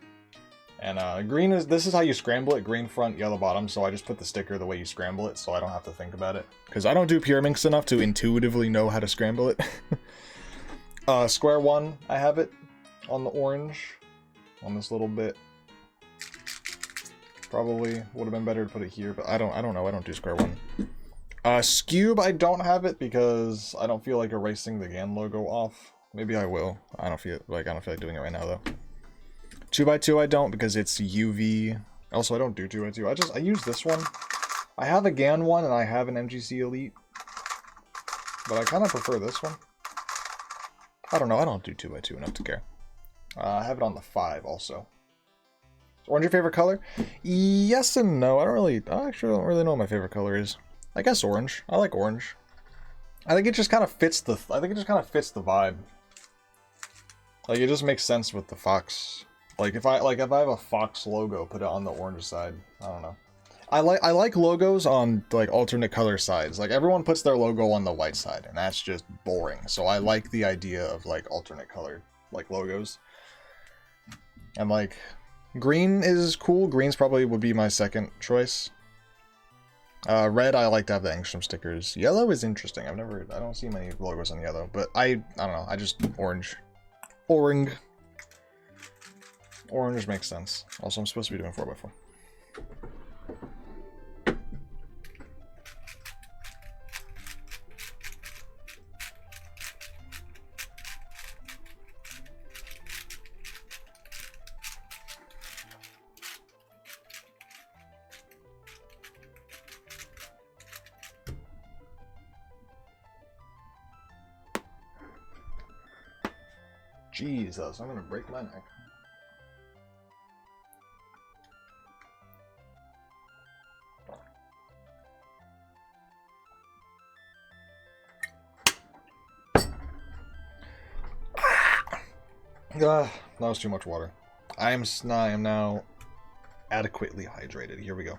And green this is how you scramble it, green front, yellow bottom, so I just put the sticker the way you scramble it, so I don't have to think about it. Because I don't do Pyraminx enough to intuitively know how to scramble it. Square one, I have it on the orange, on this little bit. Probably would have been better to put it here, but I don't know, I don't do square one. Scube, I don't have it because I don't feel like erasing the GAN logo off. Maybe I will. I don't feel like doing it right now though. 2x2 I don't because it's UV. Also, I don't do 2x2. I use this one. I have a GAN one and I have an MGC Elite, but I kind of prefer this one. I don't know. I don't do 2x2 enough to care. I have it on the 5 also. Orange your favorite color? Yes and no. I actually don't really know what my favorite color is. I guess orange. I like orange. I think it just kind of fits the vibe. Like, it just makes sense with the Fox. Like if I have a Fox logo, put it on the orange side. I don't know. I like logos on, like, alternate color sides. Like, everyone puts their logo on the white side, and that's just boring. So I like the idea of, like, alternate color, like, logos. And, like, green is cool. Green's probably would be my second choice. Red, I like to have the Angstrom stickers. Yellow is interesting. I don't see many logos on yellow, but I don't know. I just orange. Orange makes sense. Also, I'm supposed to be doing 4x4. Jesus, I'm gonna break my neck. That was too much water. I am now adequately hydrated. Here we go.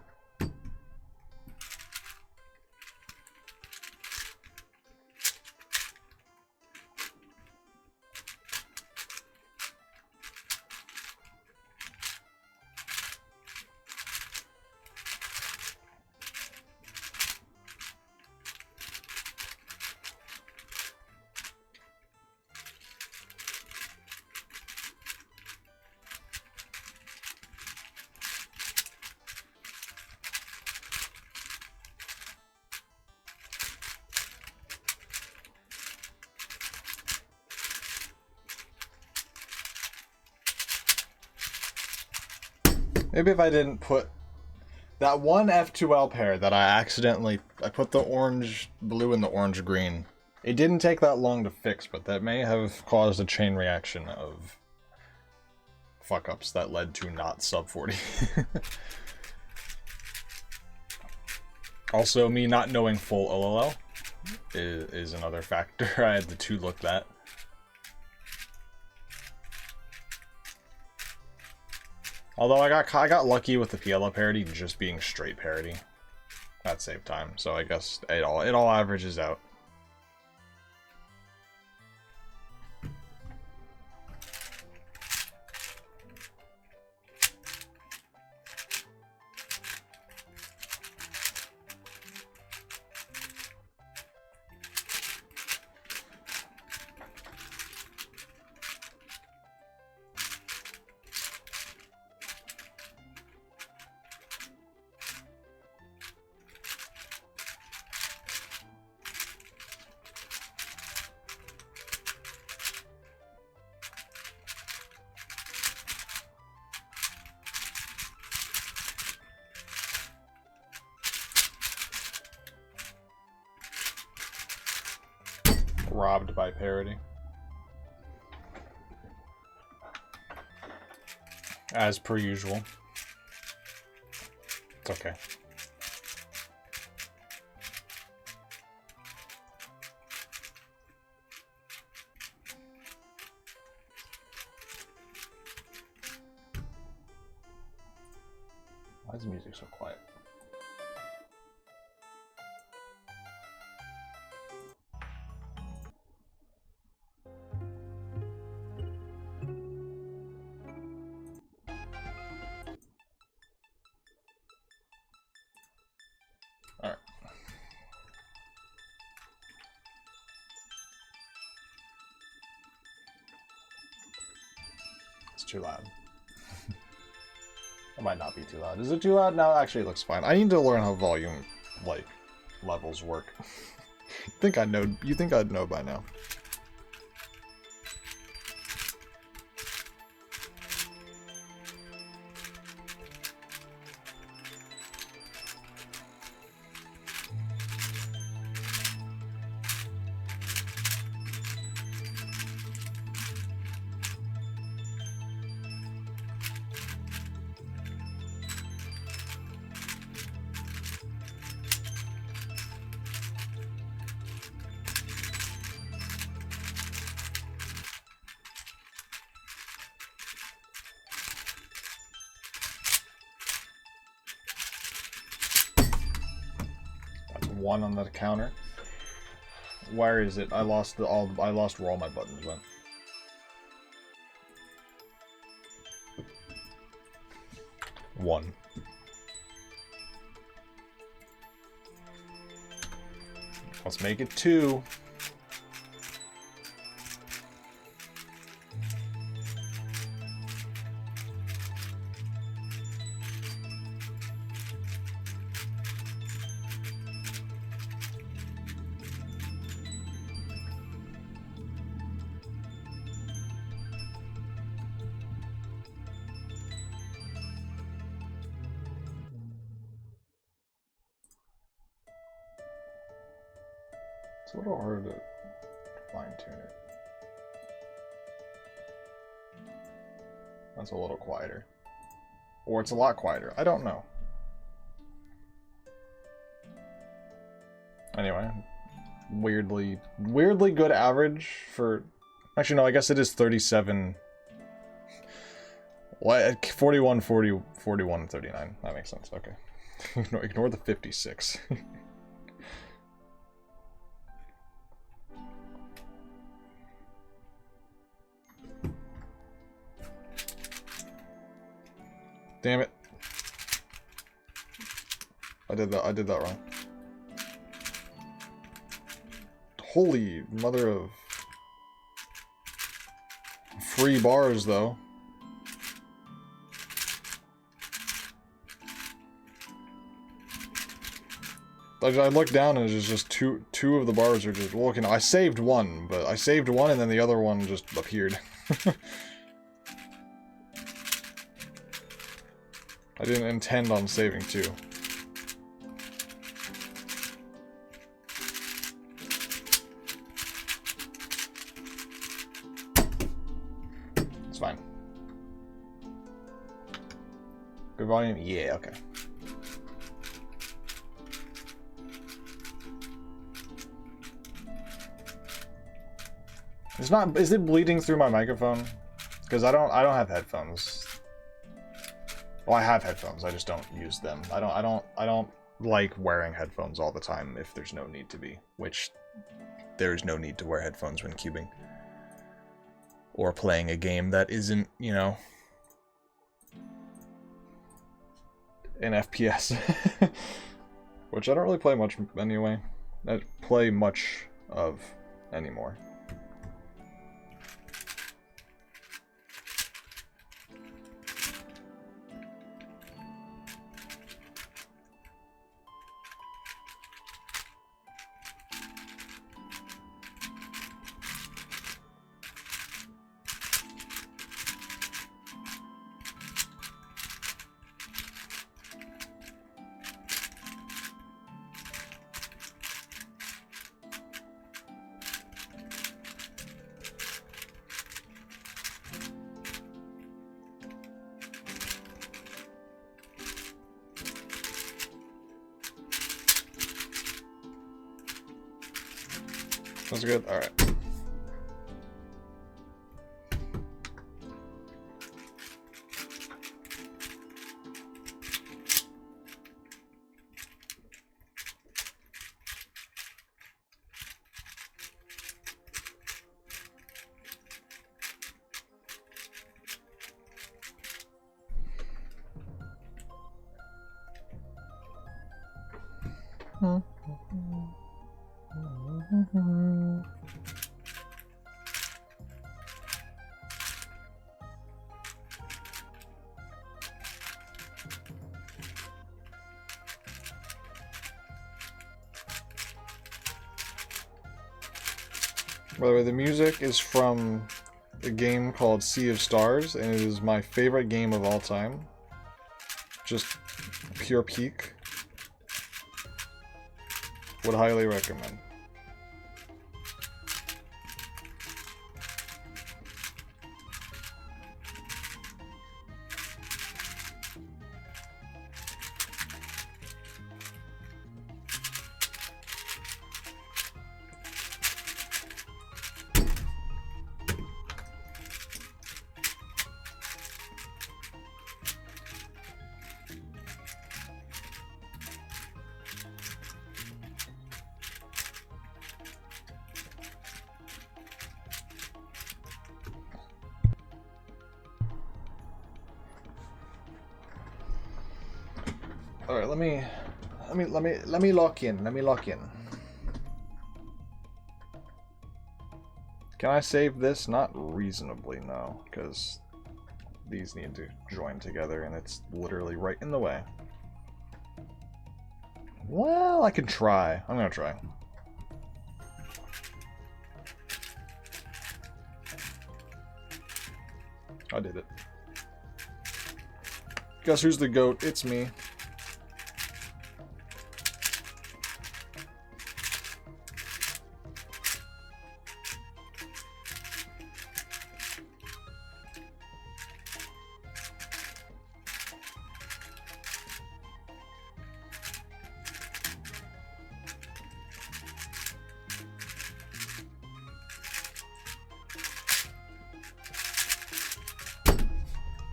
Maybe if I didn't put that one F2L pair that I put the orange blue and the orange green. It didn't take that long to fix, but that may have caused a chain reaction of fuck-ups that led to not sub 40. Also, me not knowing full OLL is another factor I had to look that. Although I got lucky with the PLO parity just being straight parity. That saved time, so I guess it all averages out. Robbed by parity. As per usual. It's okay. Why is the music so quiet? Too loud. It might not be too loud. Is it too loud? No, actually it looks fine. I need to learn how volume, like, levels work. You think I'd know by now. One on the counter. Where is it? I lost where all my buttons went. One. Let's make it two. It's a little hard to fine-tune it. That's a little quieter. Or it's a lot quieter. I don't know. Anyway. Weirdly good average for... Actually, no, I guess it is 37 What? 41, 40, 41, 39. That makes sense. Okay. Ignore the 56. Damn it. I did that wrong. Holy mother of... Free bars, though. I look down and it's just two of the bars are just looking. I saved one, but I saved one and then the other one just appeared. I didn't intend on saving two. It's fine. Good volume? Yeah, okay. It's not. Is it bleeding through my microphone? Because I don't have headphones. Well, I have headphones. I just don't use them. I don't like wearing headphones all the time if there's no need to be. Which there's no need to wear headphones when cubing or playing a game that isn't, you know, an FPS. Which I don't really play much anyway. I play much of anymore. That's good? Alright. By the way, the music is from a game called Sea of Stars, and it is my favorite game of all time. Just pure peak. Would highly recommend. All right, let me lock in. Let me lock in. Can I save this? Not reasonably, no, because these need to join together, and it's literally right in the way. Well, I can try. I'm gonna try. I did it. Guess who's the goat? It's me.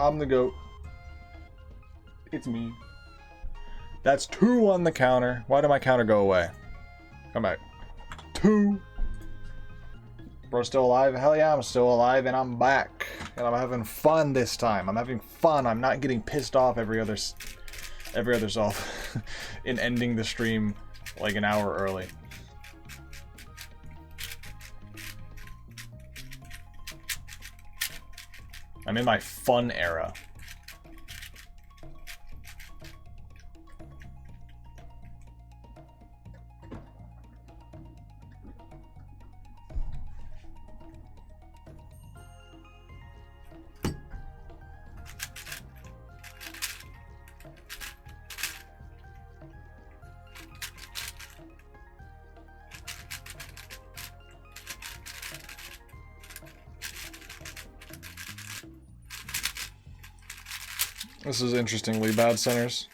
I'm the GOAT. It's me. That's 2 on the counter. Why did my counter go away? Come back. 2. Bro, still alive? Hell yeah, I'm still alive and I'm back. And I'm having fun this time. I'm having fun. I'm not getting pissed off every other self in ending the stream like an hour early. I'm in my fun era. This is interestingly bad, Centers.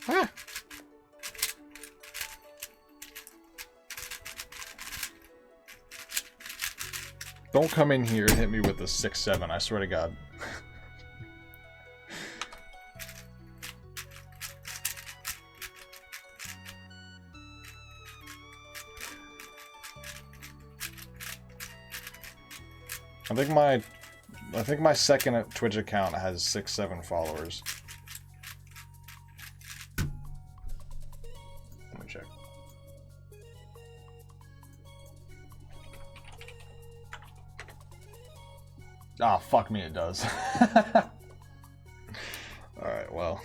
Ah. Don't come in here and hit me with the 6-7, I swear to God. I think my second Twitch account has 6-7 followers. Let me check. Ah, fuck me, it does. Alright, well.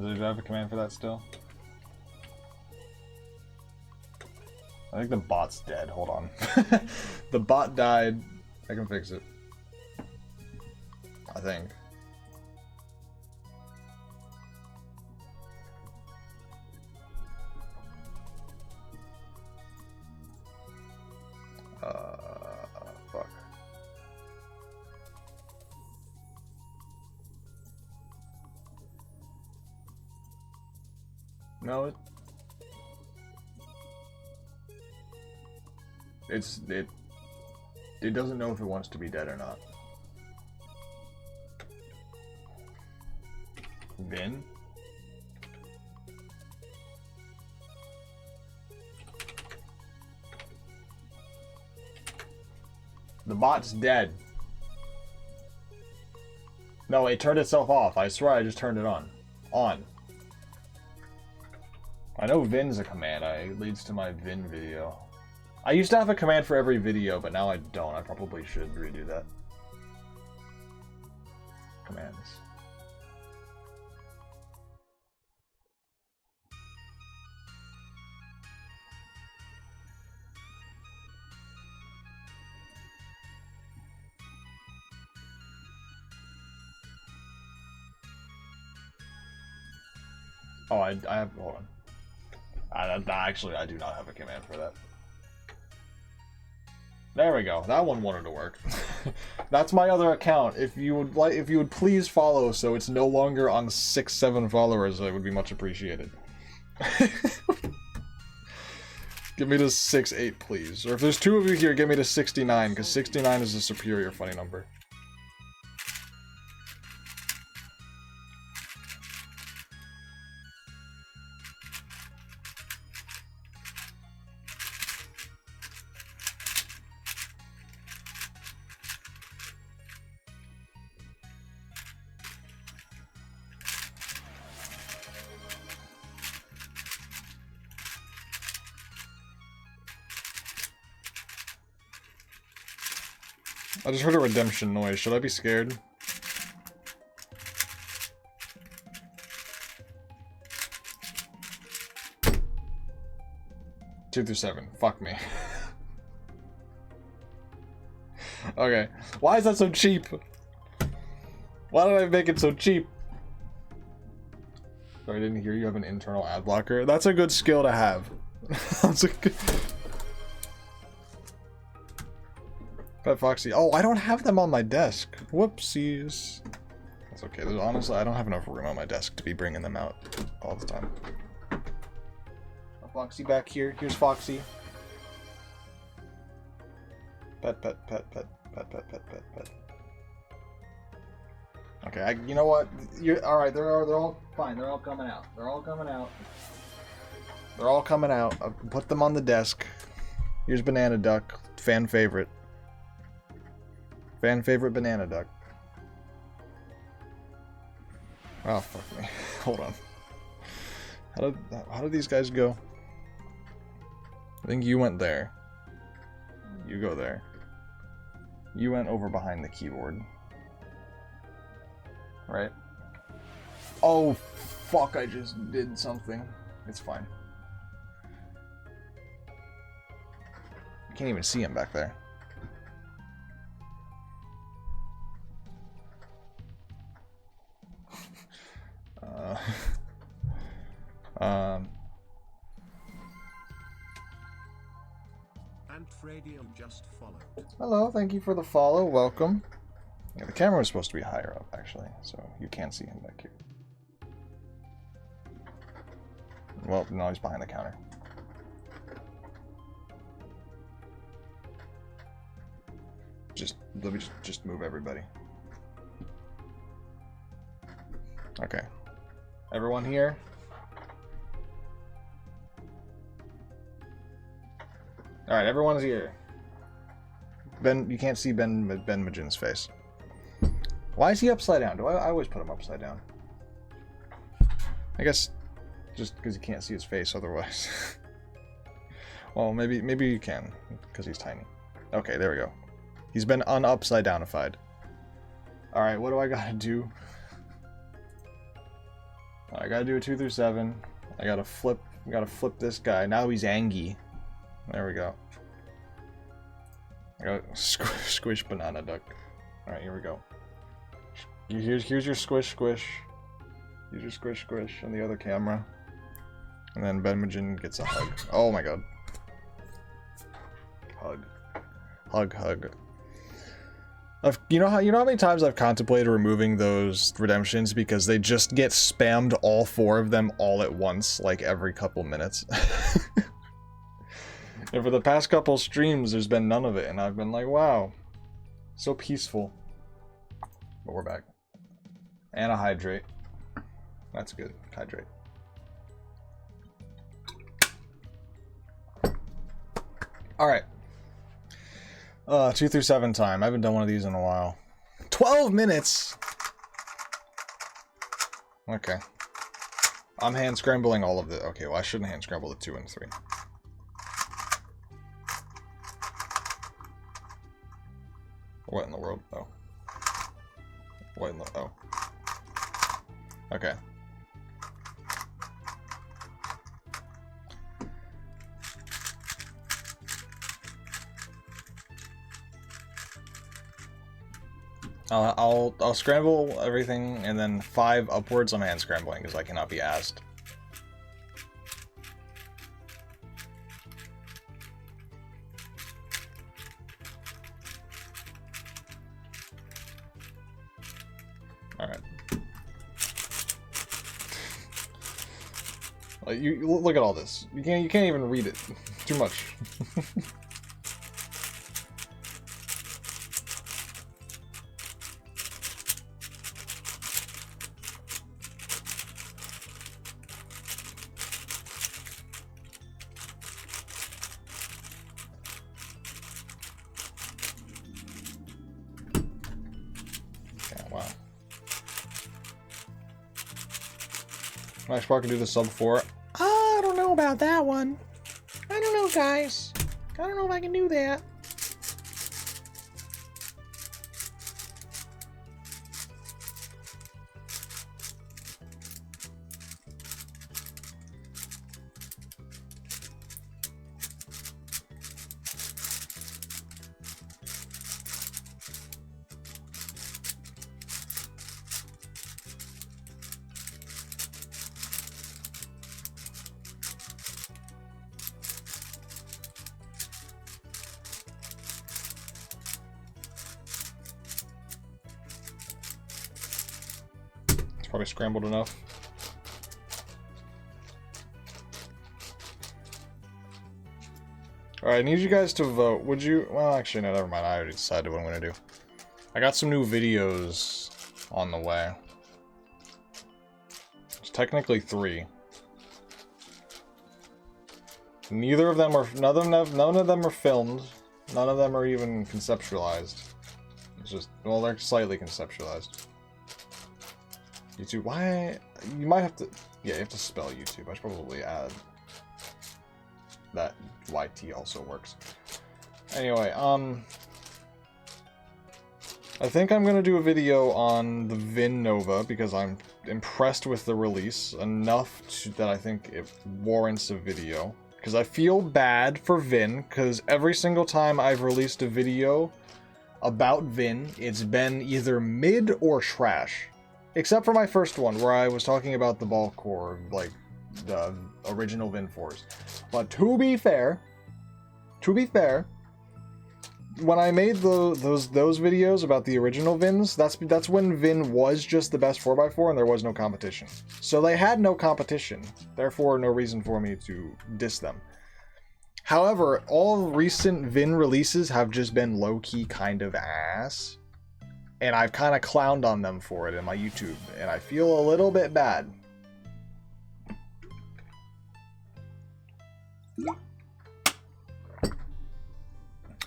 Do I have a command for that still? I think the bot's dead. Hold on. The bot died. I can fix it. I think. Fuck. No, it doesn't know if it wants to be dead or not. Vin? The bot's dead. No, it turned itself off. I swear I just turned it on. On. I know Vin's a command. It leads to my Vin video. I used to have a command for every video, but now I don't. I probably should redo that. Commands. Oh, I have, hold on. Actually, I do not have a command for that. There we go. That one wanted to work. That's my other account. If you would please follow, so it's no longer on 6-7 followers, it would be much appreciated. Give me to 6-8, please. Or if there's 2 of you here, give me to 69, because 69 is a superior funny number. I just heard a redemption noise. Should I be scared? Two through 7. Fuck me. Okay. Why is that so cheap? Why did I make it so cheap? Sorry, I didn't hear you have an internal ad blocker. That's a good skill to have. That's a good... Pet Foxy. Oh, I don't have them on my desk. Whoopsies. That's okay. Honestly, I don't have enough room on my desk to be bringing them out all the time. Foxy back here. Here's Foxy. Pet, pet, pet, pet, pet, pet, pet, pet, pet. Okay, you know what? You're all right. They're all fine. They're all coming out. They're all coming out. They're all coming out. I'll put them on the desk. Here's Banana Duck, fan favorite. Fan favorite Banana Duck. Oh fuck me. Hold on. How did these guys go? I think you went there. You go there. You went over behind the keyboard. Right? Oh, fuck, I just did something. It's fine. I can't even see him back there. Radio just followed. Hello, thank you for the follow. Welcome. Yeah, the camera is supposed to be higher up, actually, so you can't see him back here. Well, no, he's behind the counter. Let me just move everybody. Okay. Everyone here? Alright, everyone's here. Ben, you can't see Ben Majin's face. Why is he upside down? I always put him upside down? I guess just because you can't see his face otherwise. Well, maybe you can, because he's tiny. Okay, there we go. He's been upside downified. Alright, what do I gotta do? I gotta do a 2 through 7. I gotta flip this guy. Now he's Angie. There we go. I gotta squish Banana Duck. Alright, here we go. Here's your squish. Here's your squish on the other camera. And then Ben Majin gets a hug. Oh my god. Hug. You know how many times I've contemplated removing those redemptions because they just get spammed, all 4 of them all at once, like every couple minutes. And for the past couple streams, there's been none of it, and I've been like, wow, so peaceful. But we're back. And a hydrate. That's good. Hydrate. Alright. 2 through 7 time. I haven't done one of these in a while. 12 minutes! Okay. I'm hand scrambling all of it. Okay, well I shouldn't hand scramble the 2 and 3. What in the world? Oh. What in the... Oh. Okay. I'll scramble everything, and then 5 upwards I'm hand scrambling, because I cannot be asked. Alright. You look at all this. You can't even read it. Too much. Spark can do the sub 4. I don't know about that one. I don't know, guys. I don't know if I can do that. Probably scrambled enough. Alright, I need you guys to vote. Would you... Well, actually, no, never mind. I already decided what I'm going to do. I got some new videos on the way. It's technically 3. Neither of them are... None of them are filmed. None of them are even conceptualized. It's just... Well, they're slightly conceptualized. YouTube, why... You might have to... Yeah, you have to spell YouTube. I should probably add... that YT also works. Anyway, I think I'm gonna do a video on the Vin Nova because I'm impressed with the release enough that I think it warrants a video. Because I feel bad for Vin, because every single time I've released a video about Vin, it's been either mid or trash. Except for my first one, where I was talking about the ball core, like, the original Vin 4s. But to be fair, when I made those videos about the original Vins, that's when Vin was just the best 4x4 and there was no competition. So they had no competition, therefore no reason for me to diss them. However, all recent Vin releases have just been low-key kind of ass. And I've kind of clowned on them for it in my YouTube, and I feel a little bit bad.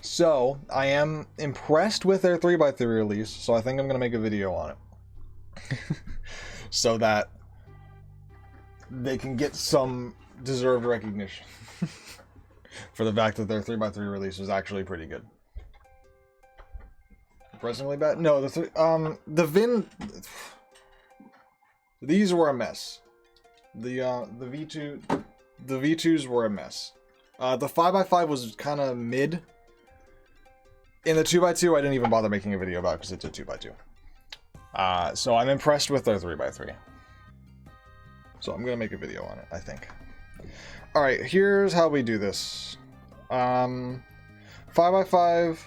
So, I am impressed with their 3x3 release, so I think I'm going to make a video on it. So that they can get some deserved recognition for the fact that their 3x3 release was actually pretty good. Surprisingly bad? No, the Vin... These were a mess. The V2s were a mess. The 5x5 was kind of mid. In the 2x2, I didn't even bother making a video about because it's a 2x2. So I'm impressed with their 3x3. So I'm gonna make a video on it, I think. Alright, here's how we do this. 5x5...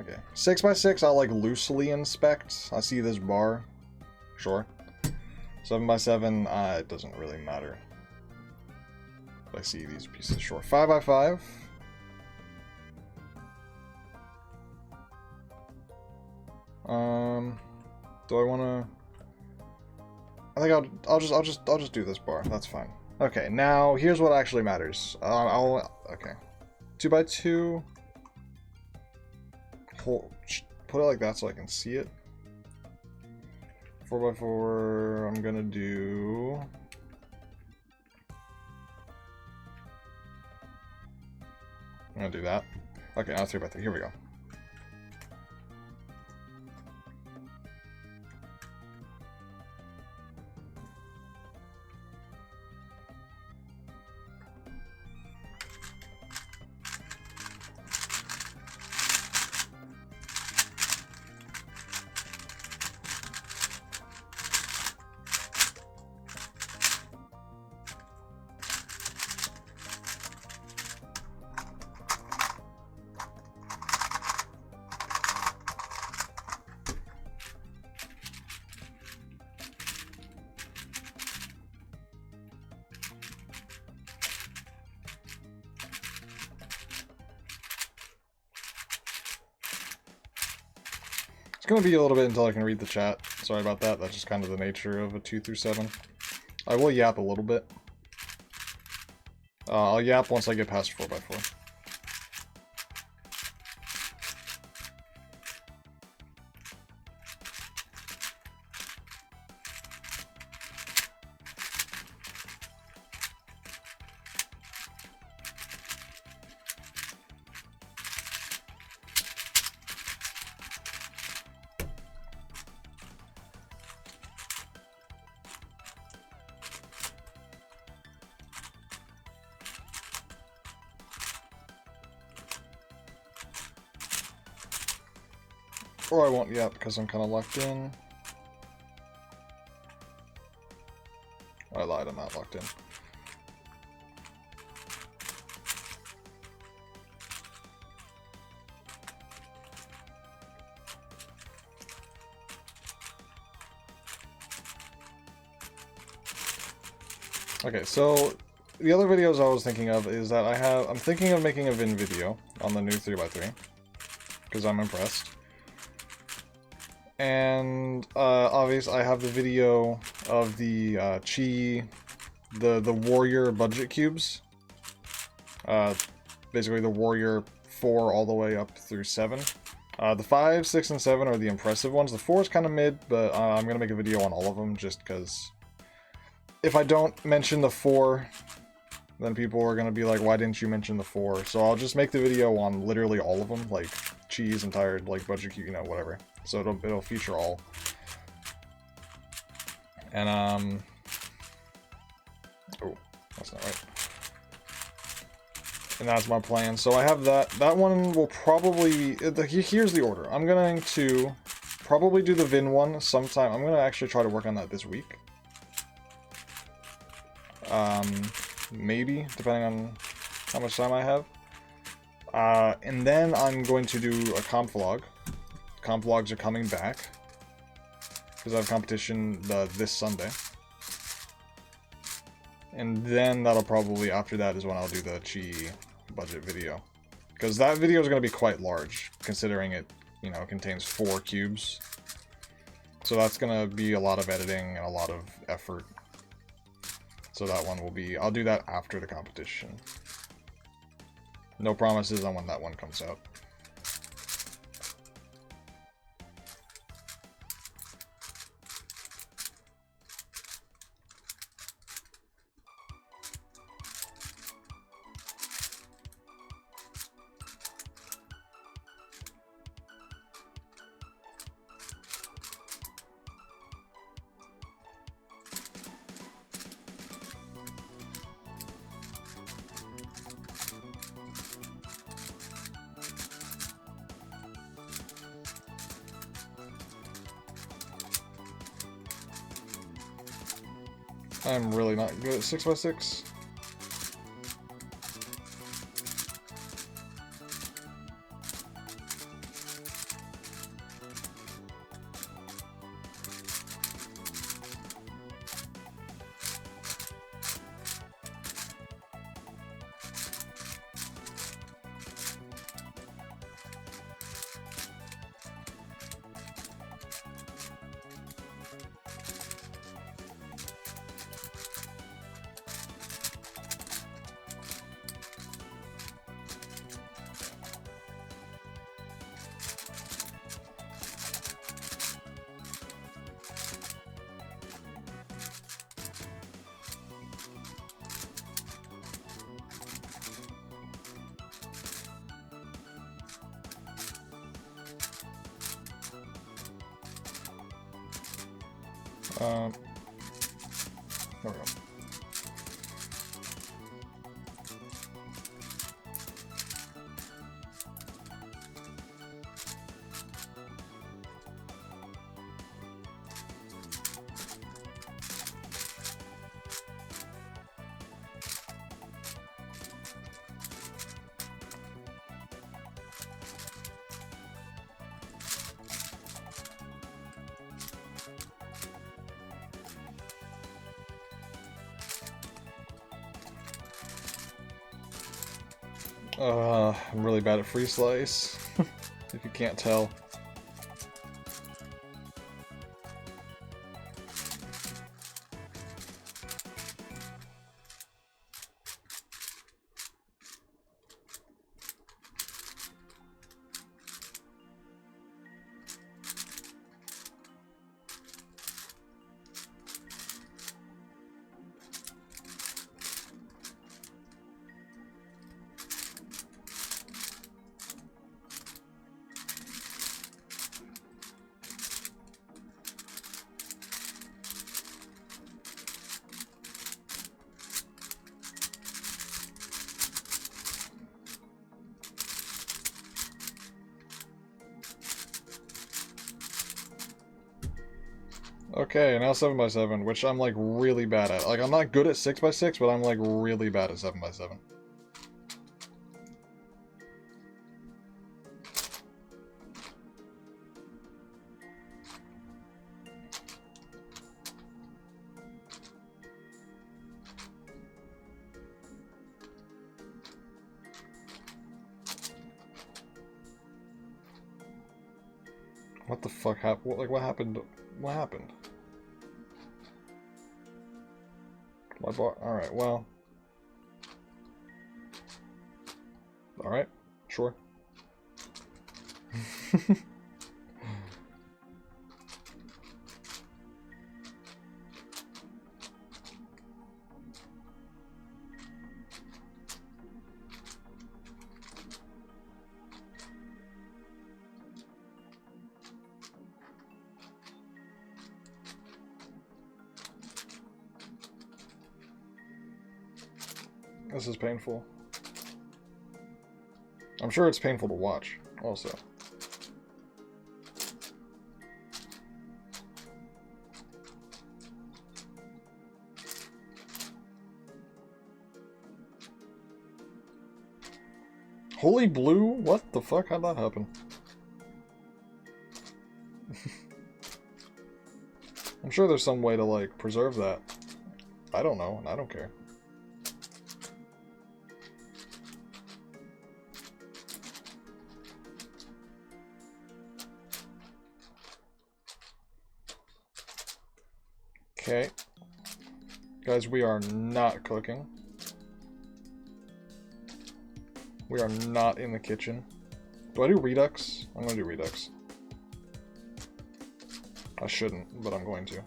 Okay, 6x6 I'll like loosely inspect. I see this bar. Sure. 7x7, it doesn't really matter. I see these pieces. Sure. 5x5. Do I wanna... I think I'll just do this bar. That's fine. Okay, now here's what actually matters. Okay. 2x2. Put it like that so I can see it. 4x4, I'm gonna do... I'm gonna do that. Okay, now 3x3. Here we go. It's gonna be a little bit until I can read the chat. Sorry about that. That's just kind of the nature of a 2 through 7. I will yap a little bit. I'll yap once I get past 4x4. Or I won't yet because I'm kind of locked in. I lied, I'm not locked in. Okay, so the other videos I was thinking of is that I'm thinking of making a Vin video on the new 3x3 because I'm impressed. And obviously I have the video of the Chi, the warrior budget cubes. Basically the warrior 4 all the way up through 7. The 5, 6, and 7 are the impressive ones. The 4 is kind of mid, but I'm gonna make a video on all of them just because if I don't mention the 4, then people are gonna be like, why didn't you mention the 4? So I'll just make the video on literally all of them, like Chi's entire like budget cube, you know, whatever. So it'll feature all. And oh, that's not right. And that's my plan. So I have that. That one will probably... Here's the order. I'm going to probably do the Vin one sometime. I'm going to actually try to work on that this week. Maybe, depending on how much time I have. And then I'm going to do a comp vlog. Comp vlogs are coming back. Because I have competition this Sunday. And then that'll probably, after that is when I'll do the Chi budget video. Because that video is going to be quite large, considering it, you know, contains 4 cubes. So that's going to be a lot of editing and a lot of effort. So that one will be, I'll do that after the competition. No promises on when that one comes out. I'm really not good at 6x6. There we go. I'm really bad at free slice, if you can't tell. Okay, now 7x7, which I'm like really bad at. Like, I'm not good at 6x6, but I'm like really bad at 7x7. What the fuck happened? Like, what happened? What happened? My bar. Alright, well. Alright, sure. This is painful. I'm sure it's painful to watch, also. Holy blue? What the fuck? How'd that happen? I'm sure there's some way to, like, preserve that. I don't know, and I don't care. Okay. Guys, we are not cooking. We are not in the kitchen. Do I do Redux? I'm gonna do Redux. I shouldn't, but I'm going to.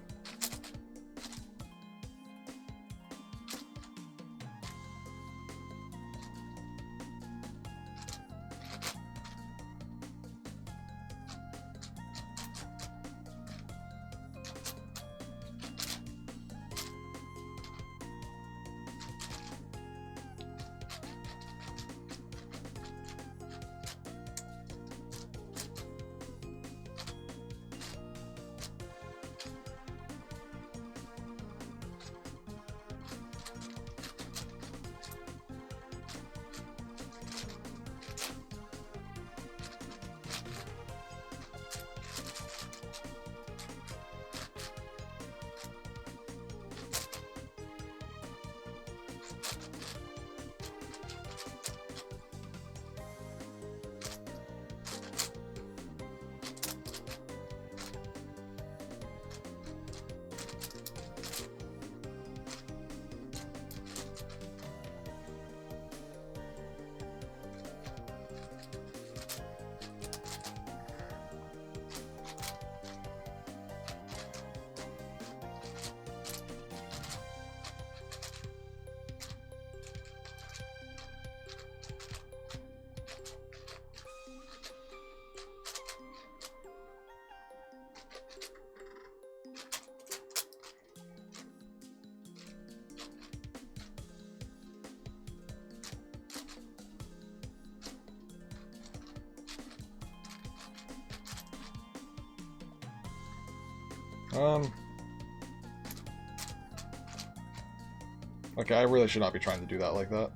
Okay, I really should not be trying to do that like that.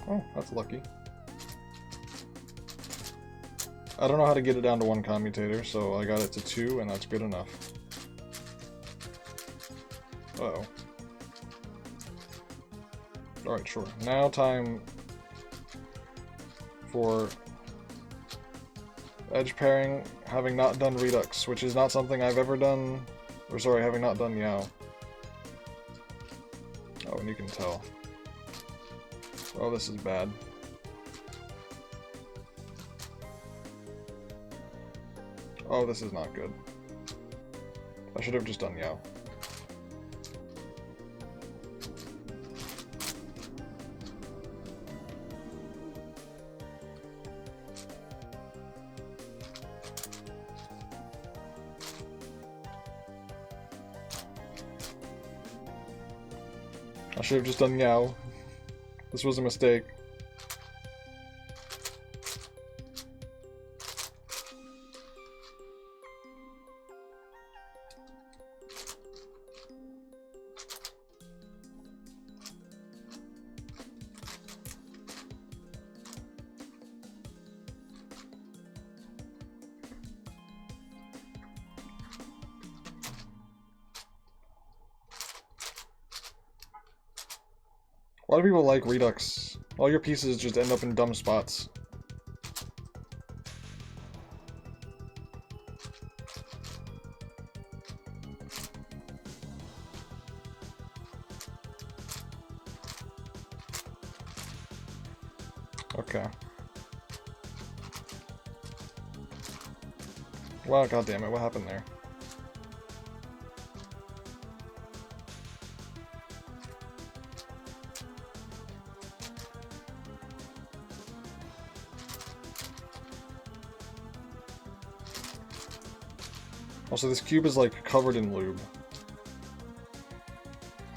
Oh, that's lucky. I don't know how to get it down to 1 commutator, so I got it to 2, and that's good enough. Uh-oh. Alright, sure. Now time for edge pairing, having not done Redux, which is not something I've ever done, or sorry, having not done Yao. Oh, and you can tell. Oh, this is bad. Oh, this is not good. I should have just done Yao. I should have just done Yao. This was a mistake. A lot of people like Redux. All your pieces just end up in dumb spots. Okay. Wow, goddammit, what happened there? Also, this cube is like covered in lube,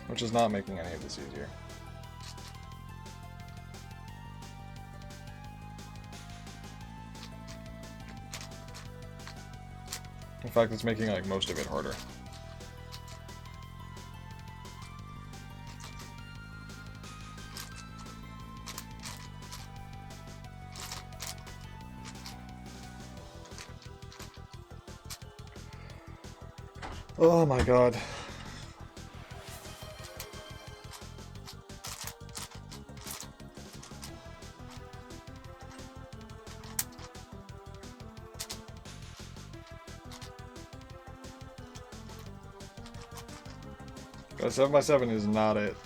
which is not making any of this easier. In fact, it's making like most of it harder. Oh my god. A 7x7 is not it.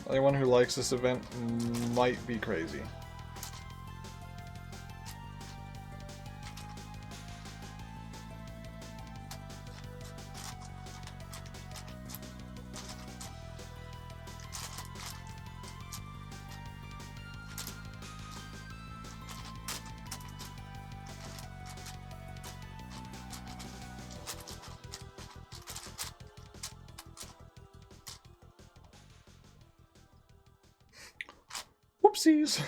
Anyone who likes this event might be crazy. Whoopsies.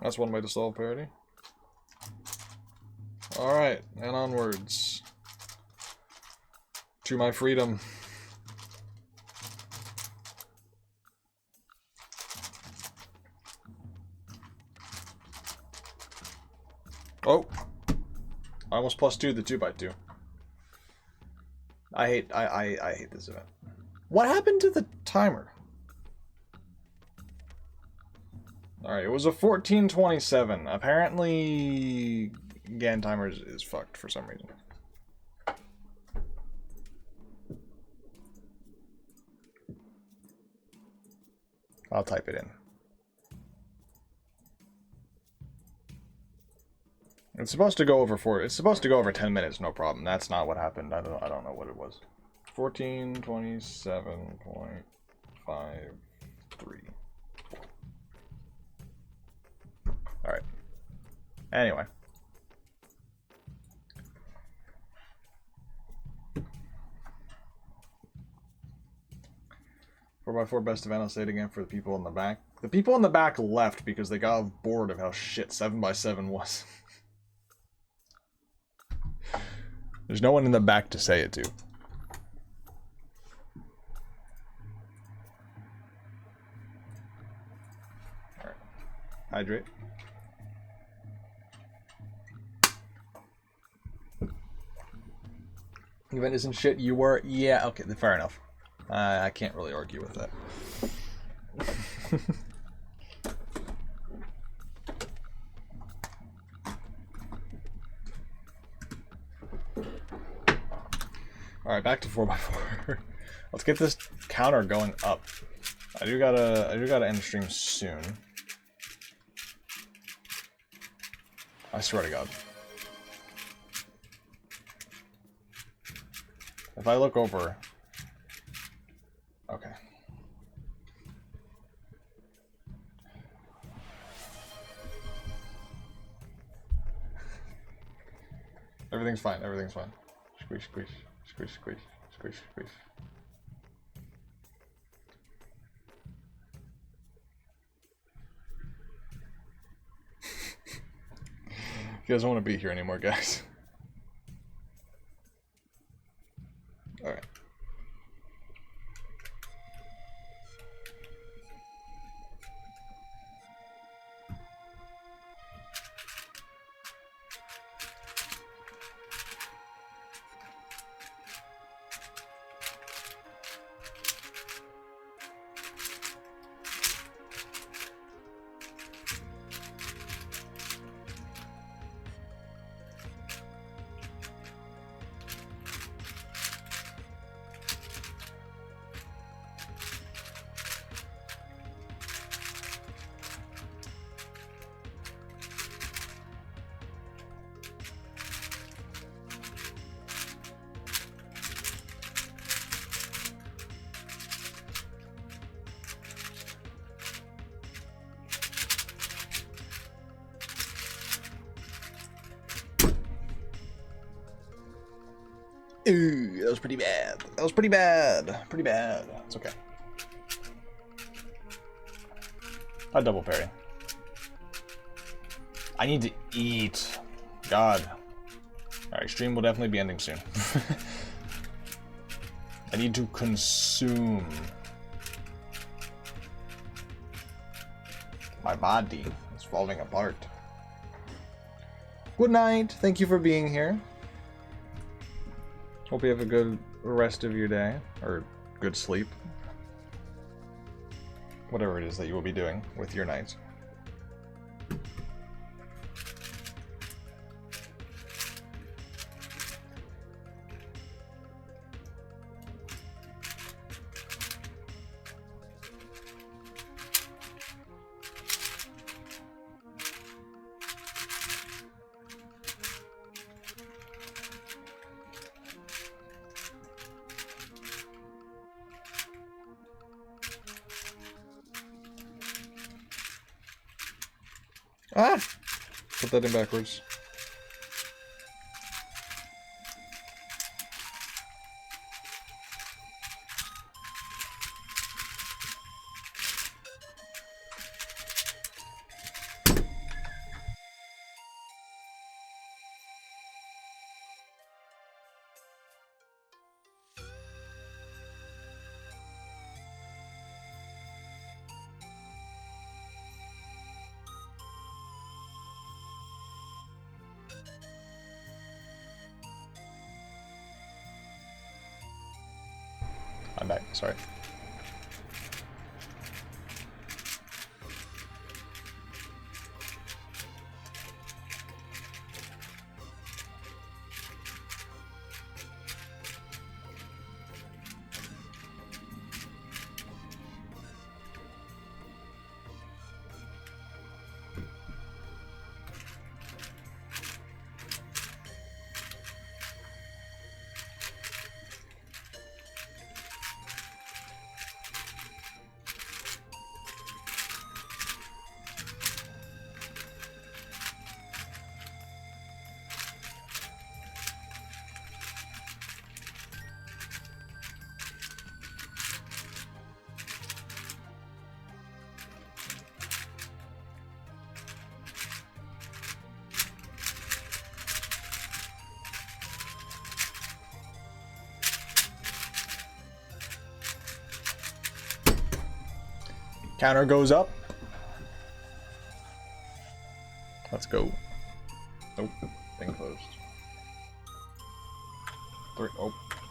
That's one way to solve parity. Alright, and onwards. To my freedom. Oh! I almost plus 2 the 2x2. I hate this event. What happened to the timer? Alright, it was a 1427. Apparently GAN timer is fucked for some reason. I'll type it in. It's supposed to go over it's supposed to go over 10 minutes, no problem. That's not what happened. I don't know what it was. 1427.53. Alright. Anyway. Four by four best event. I'll say it again for the people in the back. The people in the back left because they got bored of how shit 7x7 was. There's no one in the back to say it to. Alright. Hydrate. Event isn't shit, you were? Yeah, okay, fair enough. I can't really argue with that. Alright, back to 4x4. Let's get this counter going up. I do gotta end stream soon. I swear to God. If I look over... Okay. Everything's fine, everything's fine. Squish, squish, squish, squish, squish, squish. You guys don't want to be here anymore, guys. Alright. That was pretty bad. That was pretty bad. Pretty bad. It's okay. I double parry. I need to eat. God. Alright, stream will definitely be ending soon. I need to consume. My body is falling apart. Good night. Thank you for being here. Hope you have a good rest of your day. Or good sleep. Whatever it is that you will be doing with your night. Ah! Put that in backwards. I'm back, sorry. Counter goes up. Let's go. Nope, thing closed.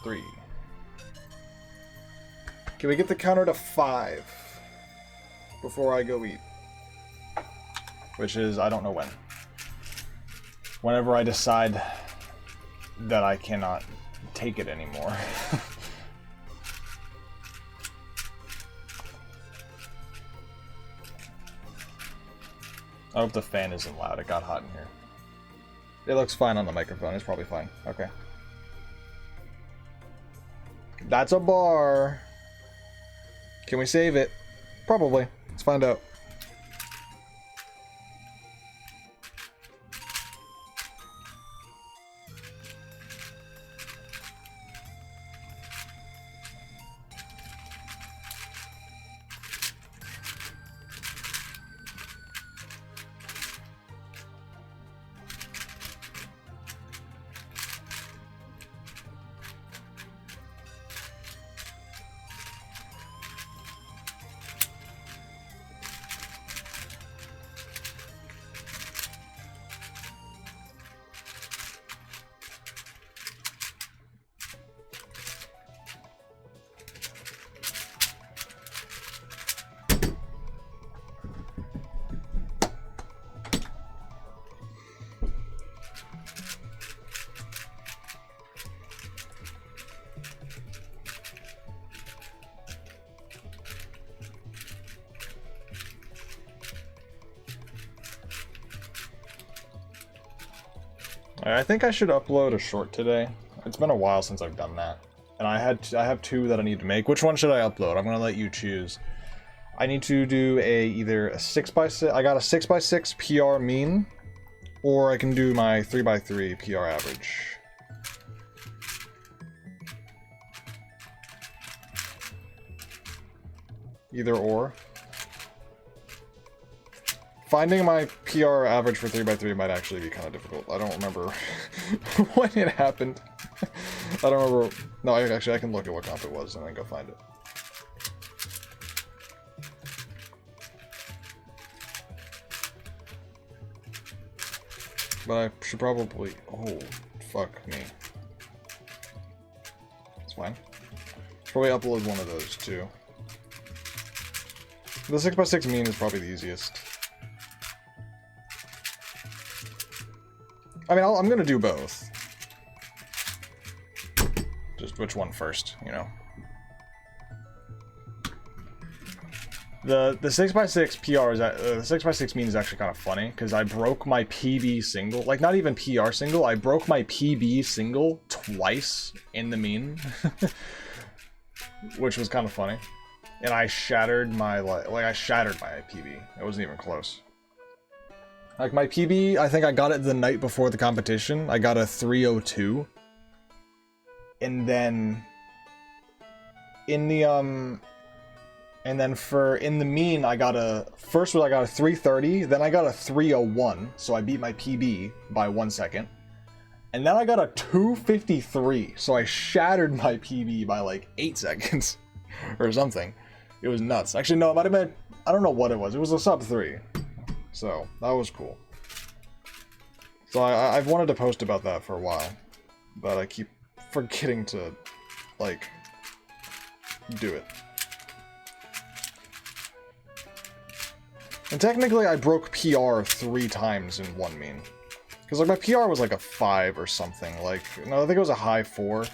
Three. Can we get the counter to 5 before I go eat? Which is, I don't know when. Whenever I decide that I cannot take it anymore. I hope the fan isn't loud. It got hot in here. It looks fine on the microphone. It's probably fine. Okay. That's a bar. Can we save it? Probably. Let's find out. I think I should upload a short today. It's been a while since I've done that. And I have 2 that I need to make. Which one should I upload? I'm gonna let you choose. I need to do either a 6x6. I got a 6x6 PR mean, or I can do my 3x3 PR average. Either or. Finding my PR average for 3x3 might actually be kind of difficult. I don't remember when it happened. I don't remember. No, actually, I can look at what comp it was and then go find it. But I should probably... Oh, fuck me. It's fine. Probably upload one of those, too. The 6x6 mean is probably the easiest. I mean, I'm gonna do both. Just which one first, you know? The 6x6 PR is the 6x6 mean is actually kind of funny because I broke my PB single, like not even PR single. I broke my PB single twice in the mean, which was kind of funny. And I shattered my I shattered my PB. It wasn't even close. Like my PB, I think I got it the night before the competition. I got a 302. And then in the in the mean I got a 330, then I got a 301, so I beat my PB by 1 second. And then I got a 253, so I shattered my PB by like 8 seconds or something. It was nuts. Actually no, it might have been, I don't know what it was. It was a sub 3. So, that was cool. So I've wanted to post about that for a while, but I keep forgetting to, like, do it. And technically I broke PR 3 times in one mean. Because, like, my PR was like a 5 or something. Like, no, I think it was a high 4.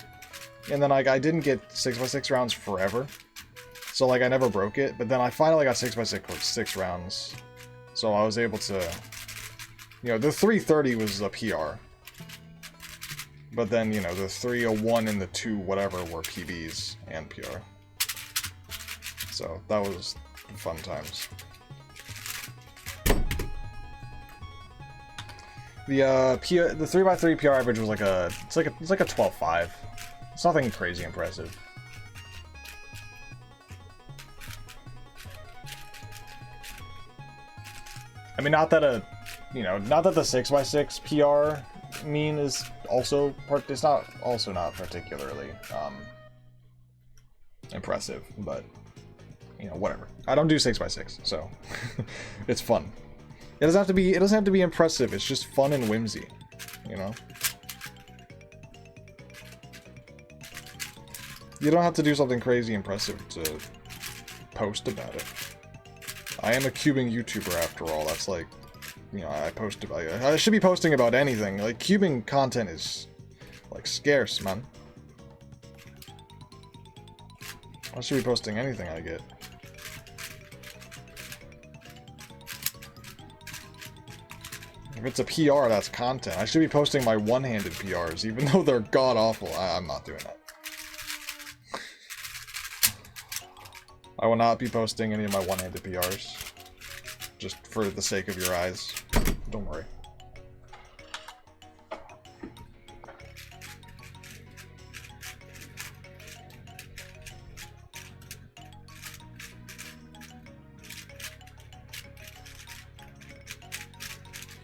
And then, like, I didn't get 6x6 rounds forever. So, like, I never broke it. But then I finally got 6x6 rounds. So I was able to, you know, the 330 was a PR. But then, you know, the 301 and the 2 whatever were PBs and PR. So that was fun times. The 3x3 PR average was like it's like a 12.5. It's nothing crazy impressive. I mean, not that the 6x6 PR mean is also it's not particularly impressive, but you know, whatever. I don't do 6x6, so it's fun. It doesn't have to be impressive. It's just fun and whimsy, you know. You don't have to do something crazy impressive to post about it. I am a cubing YouTuber after all. That's like, you know, I should be posting about anything. Like, cubing content is, like, scarce, man. I should be posting anything I get. If it's a PR, that's content. I should be posting my one-handed PRs, even though they're god-awful. I'm not doing that. I will not be posting any of my one-handed PRs. Just for the sake of your eyes. Don't worry.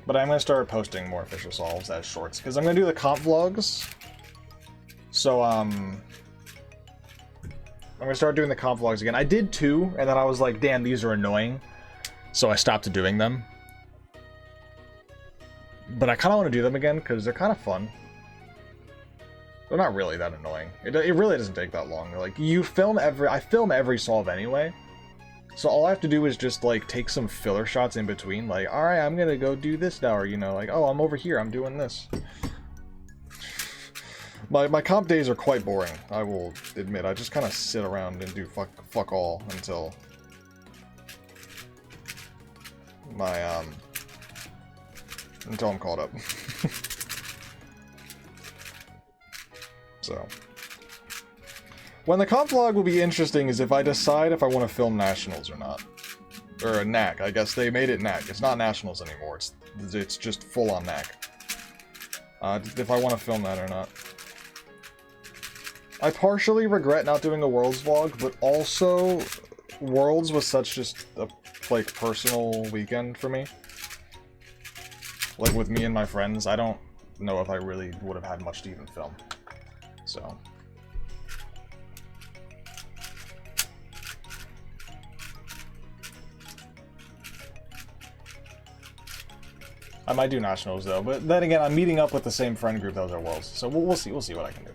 But I'm going to start posting more official solves as shorts, because I'm going to do the comp vlogs. So, I'm going to start doing the comp vlogs again. I did 2, and then I was like, damn, these are annoying. So I stopped doing them. But I kind of want to do them again, because they're kind of fun. They're not really that annoying. It really doesn't take that long. Like, I film every solve anyway. So all I have to do is just, like, take some filler shots in between. Like, alright, I'm gonna go do this now. Or, you know, like, oh, I'm over here, I'm doing this. My comp days are quite boring, I will admit. I just kind of sit around and do fuck all until until I'm caught up. So when the comp vlog will be interesting is if I decide if I want to film nationals or not. Or a NAC, I guess they made it NAC. It's not nationals anymore, it's just full on NAC. If I want to film that or not. I partially regret not doing a Worlds vlog, but also Worlds was such just a like personal weekend for me. Like with me and my friends, I don't know if I really would have had much to even film. So. I might do nationals though, but then again, I'm meeting up with the same friend group that was at Worlds, so we'll see. We'll see what I can do.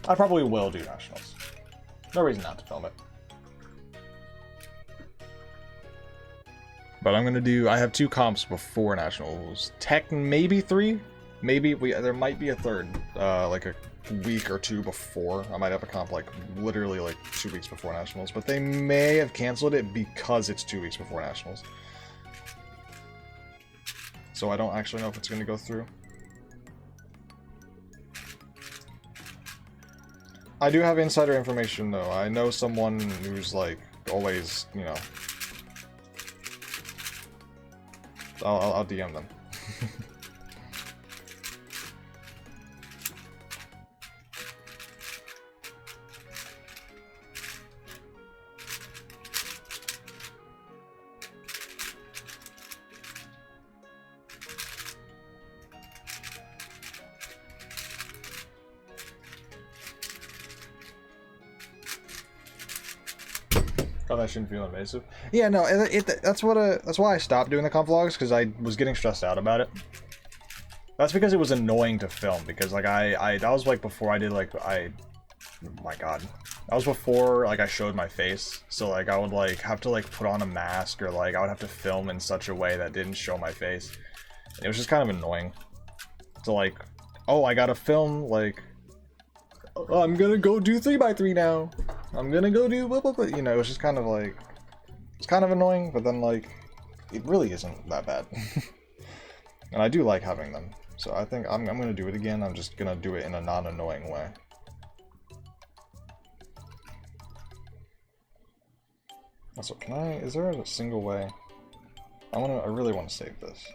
I probably will do nationals. No reason not to film it. But I'm gonna do. I have 2 comps before nationals. Maybe 3. Maybe there might be a third, like a week or 2 before. I might have a comp like literally like 2 weeks before nationals, but they may have canceled it because it's 2 weeks before nationals. So I don't actually know if it's going to go through. I do have insider information though. I know someone who's like always, you know. I'll DM them. Oh, that shouldn't feel invasive. Yeah, no, that's why I stopped doing the comp vlogs, because I was getting stressed out about it. That's because it was annoying to film, because like that was like before I did like oh my god. That was before like I showed my face. So like I would like have to like put on a mask, or like I would have to film in such a way that didn't show my face. It was just kind of annoying. So like, oh, I gotta film like, oh, I'm gonna go do 3x3 now. I'm gonna go do blah, blah, blah. You know, it's just kind of like, it's kind of annoying, but then like, it really isn't that bad. And I do like having them. So I think I'm gonna do it again. I'm just gonna do it in a non-annoying way. Also, is there a single way? I really want to save this.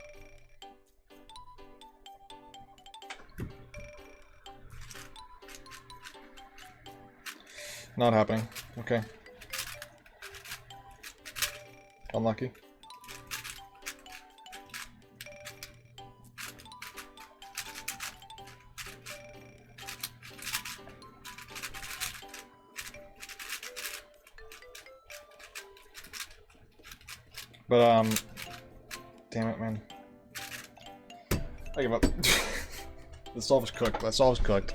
Not happening. Okay. Unlucky. But, damn it, man. I give up. The solve is cooked. That solve is cooked.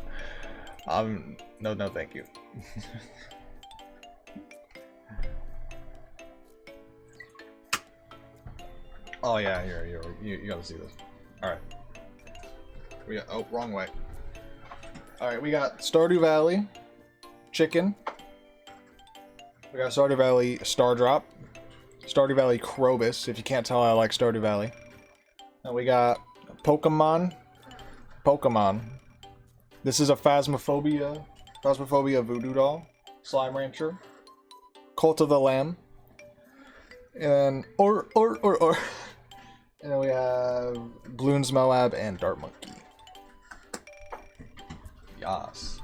No, thank you. Oh yeah, here, you gotta see this. Alright. We got, oh, wrong way. Alright, we got Stardew Valley, Chicken. We got Stardew Valley Star Drop. Stardew Valley Krobus, if you can't tell I like Stardew Valley. And we got Pokemon. This is a Phasmophobia Voodoo Doll. Slime Rancher. Cult of the Lamb. And or. And then we have Bloons Moab and Dart Monkey. Yas.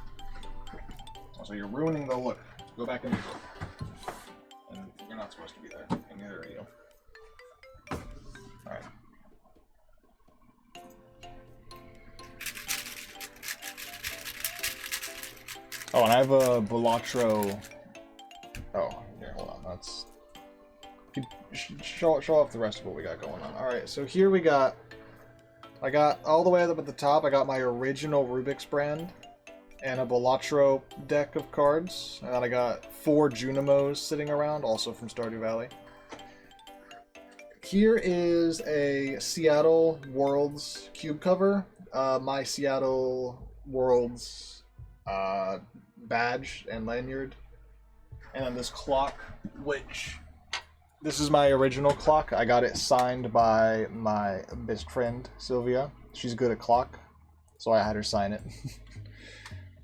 So you're ruining the look. Go back in the book. And you're not supposed to be there. And neither are you. Alright. Oh, and I have a Balatro. Oh, here, hold on. That's. Show off the rest of what we got going on. Alright, so here we got. I got all the way up at the top, I got my original Rubik's brand and a Balatro deck of cards. And then I got 4 Junimos sitting around, also from Stardew Valley. Here is a Seattle Worlds cube cover. My Seattle Worlds badge and lanyard. And then this clock, which this is my original clock. I got it signed by my best friend Sylvia. She's good at clock, so I had her sign it.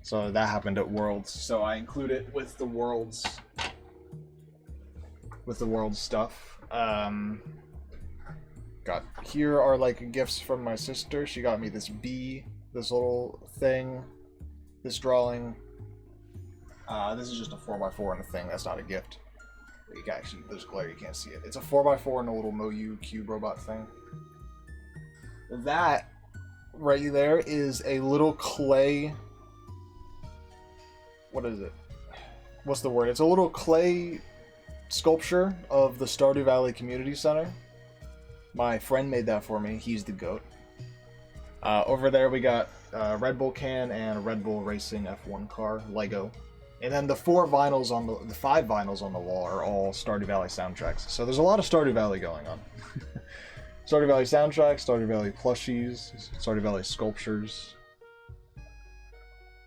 So that happened at Worlds. So I include it with the Worlds stuff. Got here are like gifts from my sister. She got me this bee, this little thing, this drawing. This is just a 4x4 and a thing. That's not a gift. You can actually, there's glare, you can't see it. It's a 4x4 and a little Moyu cube robot thing. That right there is a little clay. What is it? What's the word? It's a little clay sculpture of the Stardew Valley Community Center. My friend made that for me. He's the GOAT. Over there we got a Red Bull can and a Red Bull Racing F1 car, Lego. And then the 5 vinyls on the wall are all Stardew Valley soundtracks. So there's a lot of Stardew Valley going on. Stardew Valley soundtracks, Stardew Valley plushies, Stardew Valley sculptures.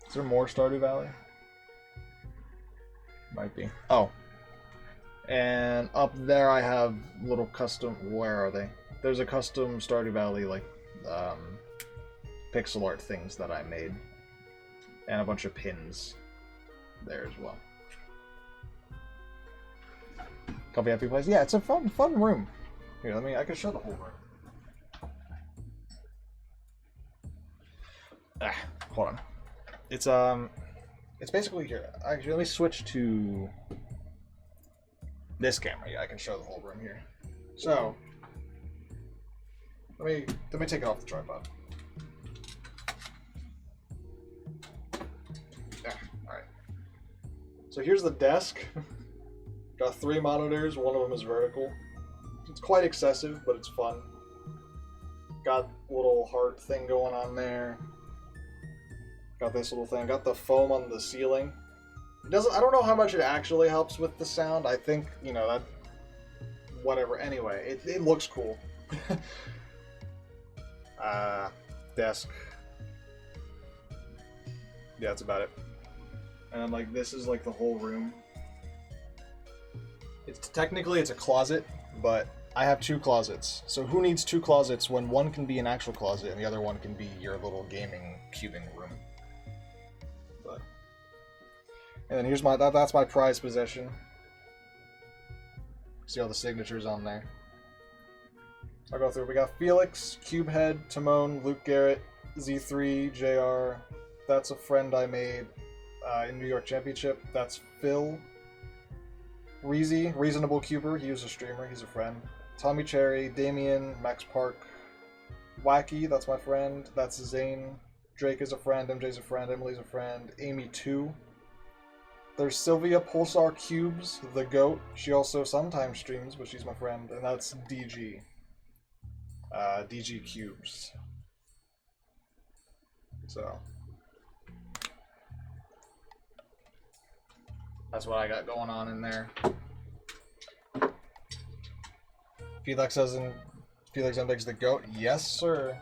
Is there more Stardew Valley? Might be. Oh. And up there I have little custom... Where are they? There's a custom Stardew Valley, like, pixel art things that I made. And a bunch of pins there as well. Couple happy places. Yeah, it's a fun room. Here, I can show the whole room. Hold on. It's basically here. Actually, let me switch to this camera. Yeah, I can show the whole room here. So, let me take it off the tripod. Alright. So here's the desk. Got 3 monitors, one of them is vertical. It's quite excessive, but it's fun. Got a little heart thing going on there. Got this little thing. Got the foam on the ceiling. It doesn't. I don't know how much it actually helps with the sound. I think, you know, that... Whatever. Anyway, it looks cool. Desk. Yeah, that's about it. And then, like, this is, like, the whole room. Technically, it's a closet, but I have 2 closets. So who needs 2 closets when one can be an actual closet and the other one can be your little gaming cubing room? But, and then here's that's my prized possession. See all the signatures on there. I'll go through. We got Felix, Cubehead, Timon, Luke Garrett, Z3, JR. That's a friend I made in New York Championship. That's Phil. Reezy, Reasonable Cuber, he was a streamer, he's a friend. Tommy Cherry, Damien, Max Park, Wacky, that's my friend. That's Zane. Drake is a friend, MJ's a friend, Emily's a friend, Amy 2. There's Sylvia Pulsar Cubes, the GOAT. She also sometimes streams, but she's my friend, and that's DG. DG Cubes. So that's what I got going on in there. Felix MBig's the GOAT. Yes, sir.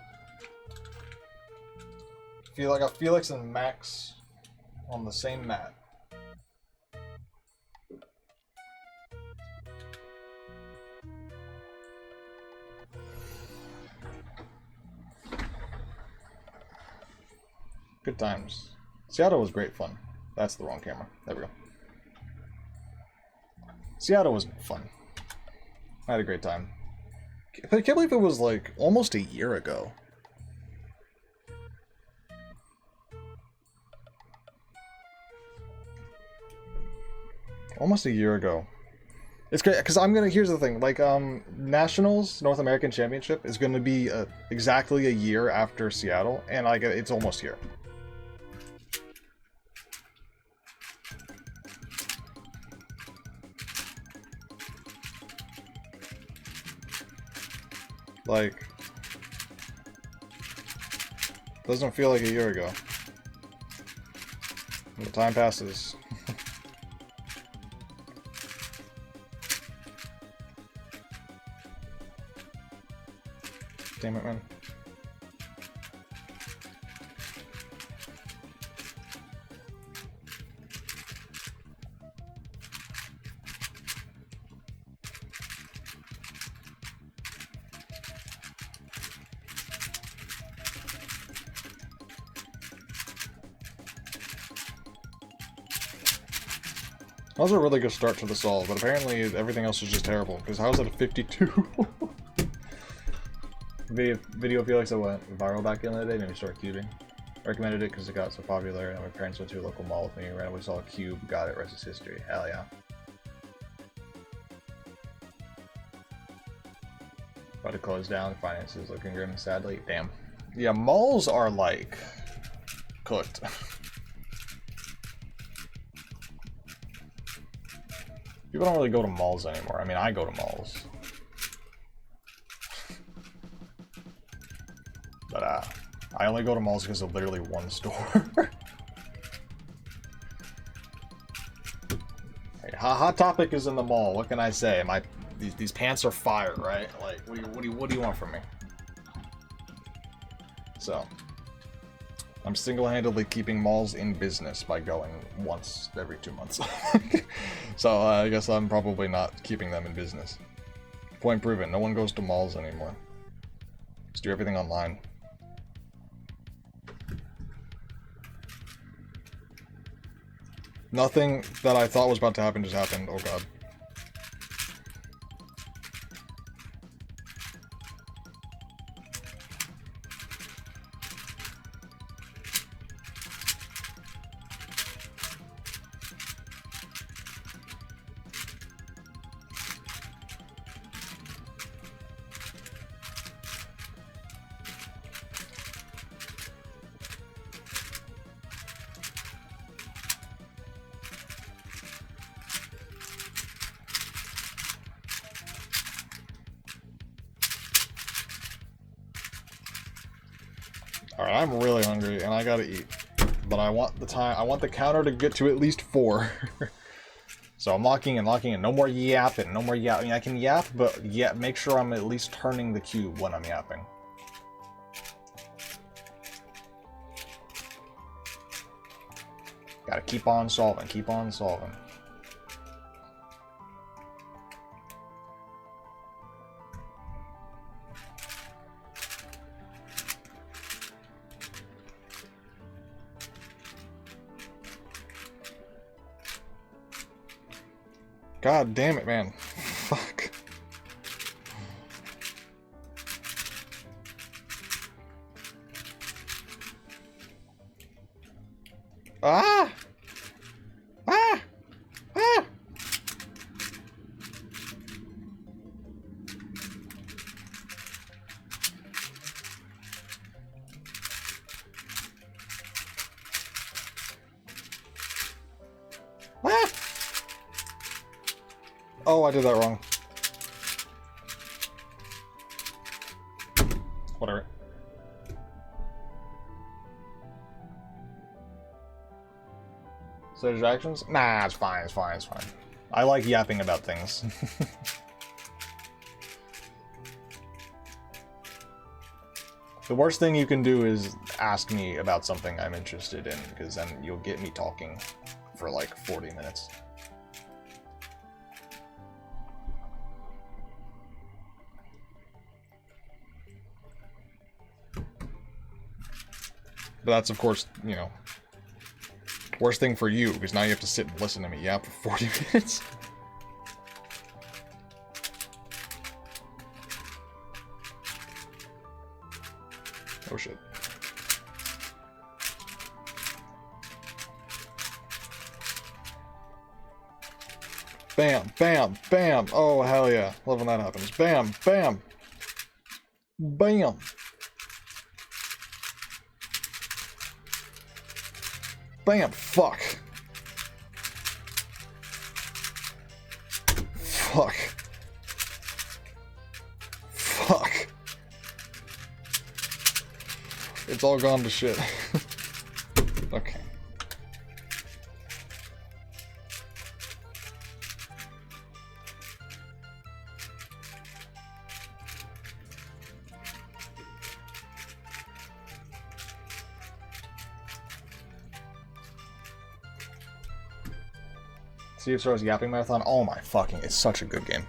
I got Felix and Max on the same mat. Good times. Seattle was great fun. That's the wrong camera. There we go. Seattle was fun. I had a great time. I can't believe it was like almost a year ago. Almost a year ago. It's great because here's the thing, like Nationals North American Championship is gonna be exactly a year after Seattle, and like it's almost here. Like, doesn't feel like a year ago. The time passes. Damn it, man. That was a really good start to the solve, but apparently everything else is just terrible, because how is it a 52? Video Felix that went viral back in the day made me start cubing. I recommended it because it got so popular, and my parents went to a local mall with me, randomly saw a cube, got it, rest is history. Hell yeah. About to close down. Finances looking grim, sadly. Damn. Yeah, malls are like cooked. People don't really go to malls anymore. I mean, I go to malls. But I only go to malls because of literally one store. Hey, Hot Topic is in the mall. What can I say? These pants are fire, right? Like, what do you want from me? So, I'm single-handedly keeping malls in business by going once every 2 months. So I guess I'm probably not keeping them in business. Point proven. No one goes to malls anymore. Just do everything online. Nothing that I thought was about to happen just happened. Oh god. Alright, I'm really hungry and I gotta eat. But I want the counter to get to at least 4. So I'm locking in. No more yapping. No more yapping. I mean, I can yap, but yeah, make sure I'm at least turning the cube when I'm yapping. Gotta keep on solving. Keep on solving. God damn it, man. Fuck. Ah! Ah! Ah! Ah! Oh, I did that wrong. Whatever. So distractions? Nah, it's fine, it's fine, it's fine. I like yapping about things. The worst thing you can do is ask me about something I'm interested in, because then you'll get me talking for like 40 minutes. But that's, of course, you know, worst thing for you, because now you have to sit and listen to me yap for 40 minutes. Oh shit. Bam, bam, bam. Oh, hell yeah. Love when that happens. Bam, bam. Bam. Bam, fuck. Fuck. Fuck. It's all gone to shit. Okay. Sea of Stars Yapping Marathon. Oh my fucking, it's such a good game.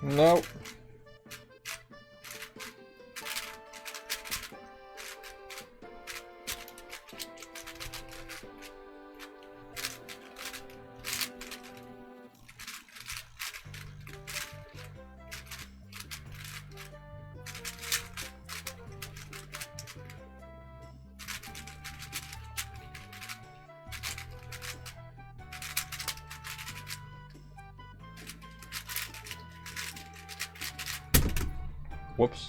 Nope. Whoops.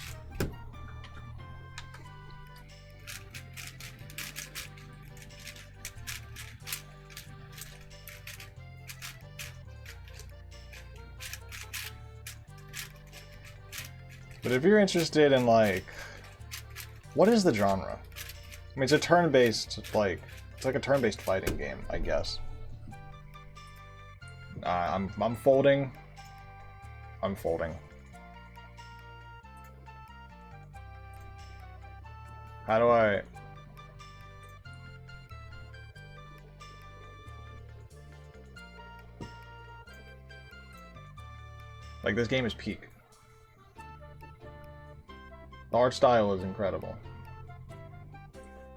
But if you're interested in, like, what is the genre? I mean, it's a turn-based, like, it's like a turn-based fighting game, I guess. I'm folding. I'm folding. How do I... Like, this game is peak. The art style is incredible.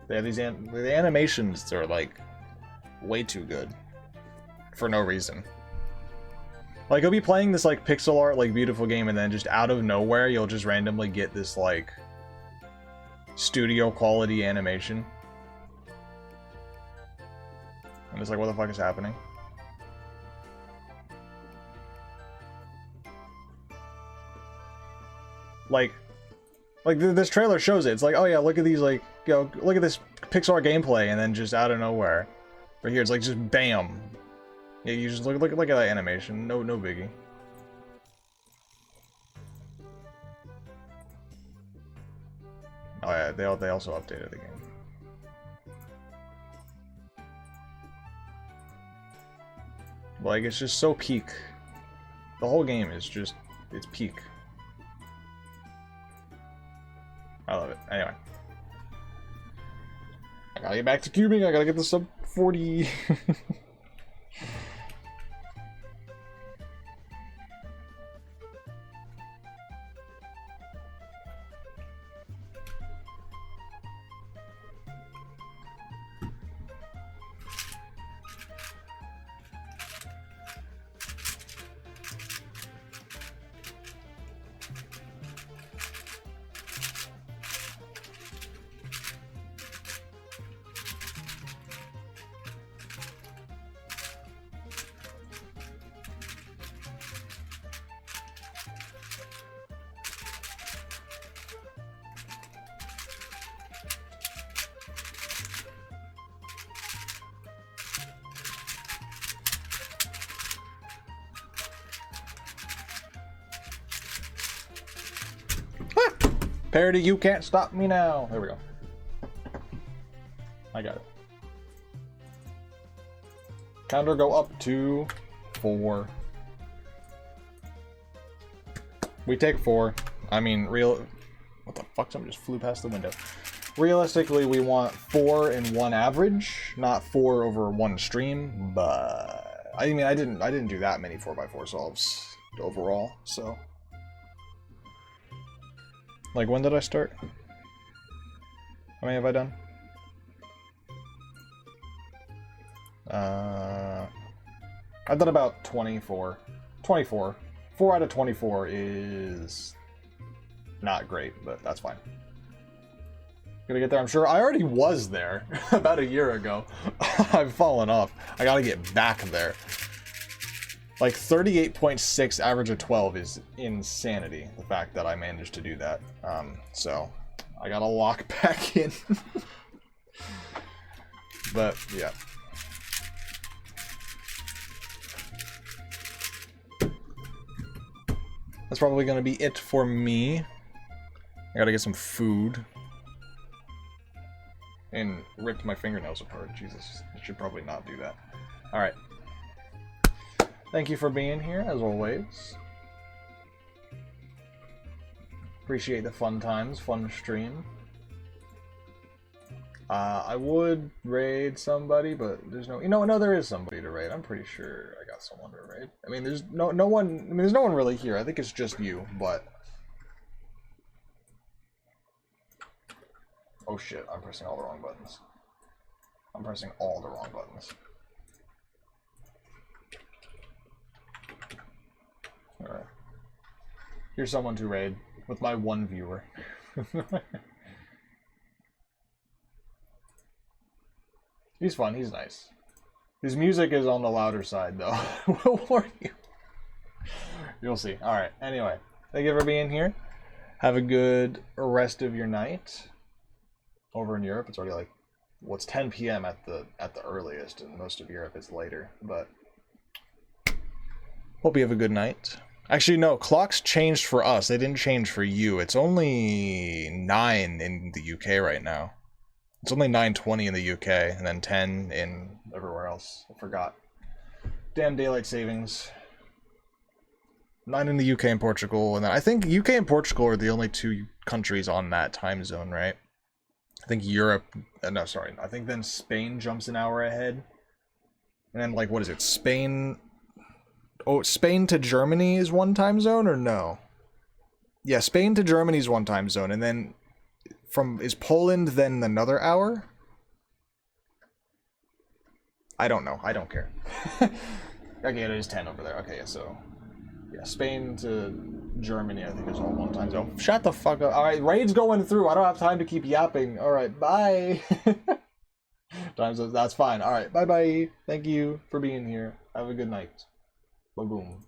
They have these the animations are, like, way too good. For no reason. Like, you'll be playing this, like, pixel art, like, beautiful game, and then just out of nowhere, you'll just randomly get this, like, studio quality animation. And it's like, what the fuck is happening? Like this trailer shows it. It's like, oh yeah, look at these, like, you know, look at this Pixar gameplay, and then just out of nowhere, right here, it's like just bam. Yeah, you just look at that animation. No biggie. Oh yeah, they also updated the game. Like, it's just so peak. The whole game is just, it's peak. I love it. Anyway. I gotta get back to cubing, I gotta get the sub 40. Parody, you can't stop me now. There we go. I got it. Counter go up to 4. We take 4. I mean, what the fuck? Somebody just flew past the window. Realistically, we want 4 in one average, not 4 over one stream. But I mean, I didn't do that many 4x4 solves overall, so. Like, when did I start? How many have I done? I've done about 24. 24. 4 out of 24 is not great, but that's fine. Gonna get there, I'm sure. I already was there about a year ago. I've fallen off. I gotta get back there. Like, 38.6 average of 12 is insanity, the fact that I managed to do that. So, I gotta lock back in. But, yeah. That's probably gonna be it for me. I gotta get some food. And ripped my fingernails apart. Jesus, I should probably not do that. Alright. Thank you for being here, as always. Appreciate the fun times, fun stream. I would raid somebody, but there's no, no, there is somebody to raid. I'm pretty sure I got someone to raid. I mean, there's no one. I mean, there's no one really here. I think it's just you. But oh shit, I'm pressing all the wrong buttons. I'm pressing all the wrong buttons. All right. Here's someone to raid with my one viewer. He's fun, he's nice. His music is on the louder side, though. We'll warn you. You'll see. Alright, anyway. Thank you for being here. Have a good rest of your night. Over in Europe, it's already like, well, it's 10 p.m. at the earliest, and most of Europe is later, but hope you have a good night. Actually, no, clocks changed for us. They didn't change for you. It's only 9 in the UK right now. It's only 9:20 in the UK, and then 10 in everywhere else. I forgot. Damn daylight savings. 9 in the UK and Portugal, and then I think UK and Portugal are the only two countries on that time zone, right? I think Europe, no, sorry. I think then Spain jumps an hour ahead. And then, like, what is it? Spain... Oh, Spain to Germany is one time zone, or no? Yeah, Spain to Germany is one time zone, and then... is Poland then another hour? I don't know. I don't care. Okay, it is 10 over there. Okay, so... yeah, Spain to Germany, I think, is all one time zone. Shut the fuck up. Alright, raid's going through. I don't have time to keep yapping. Alright, bye. Time zone, that's fine. Alright, bye-bye. Thank you for being here. Have a good night. Ba-boom.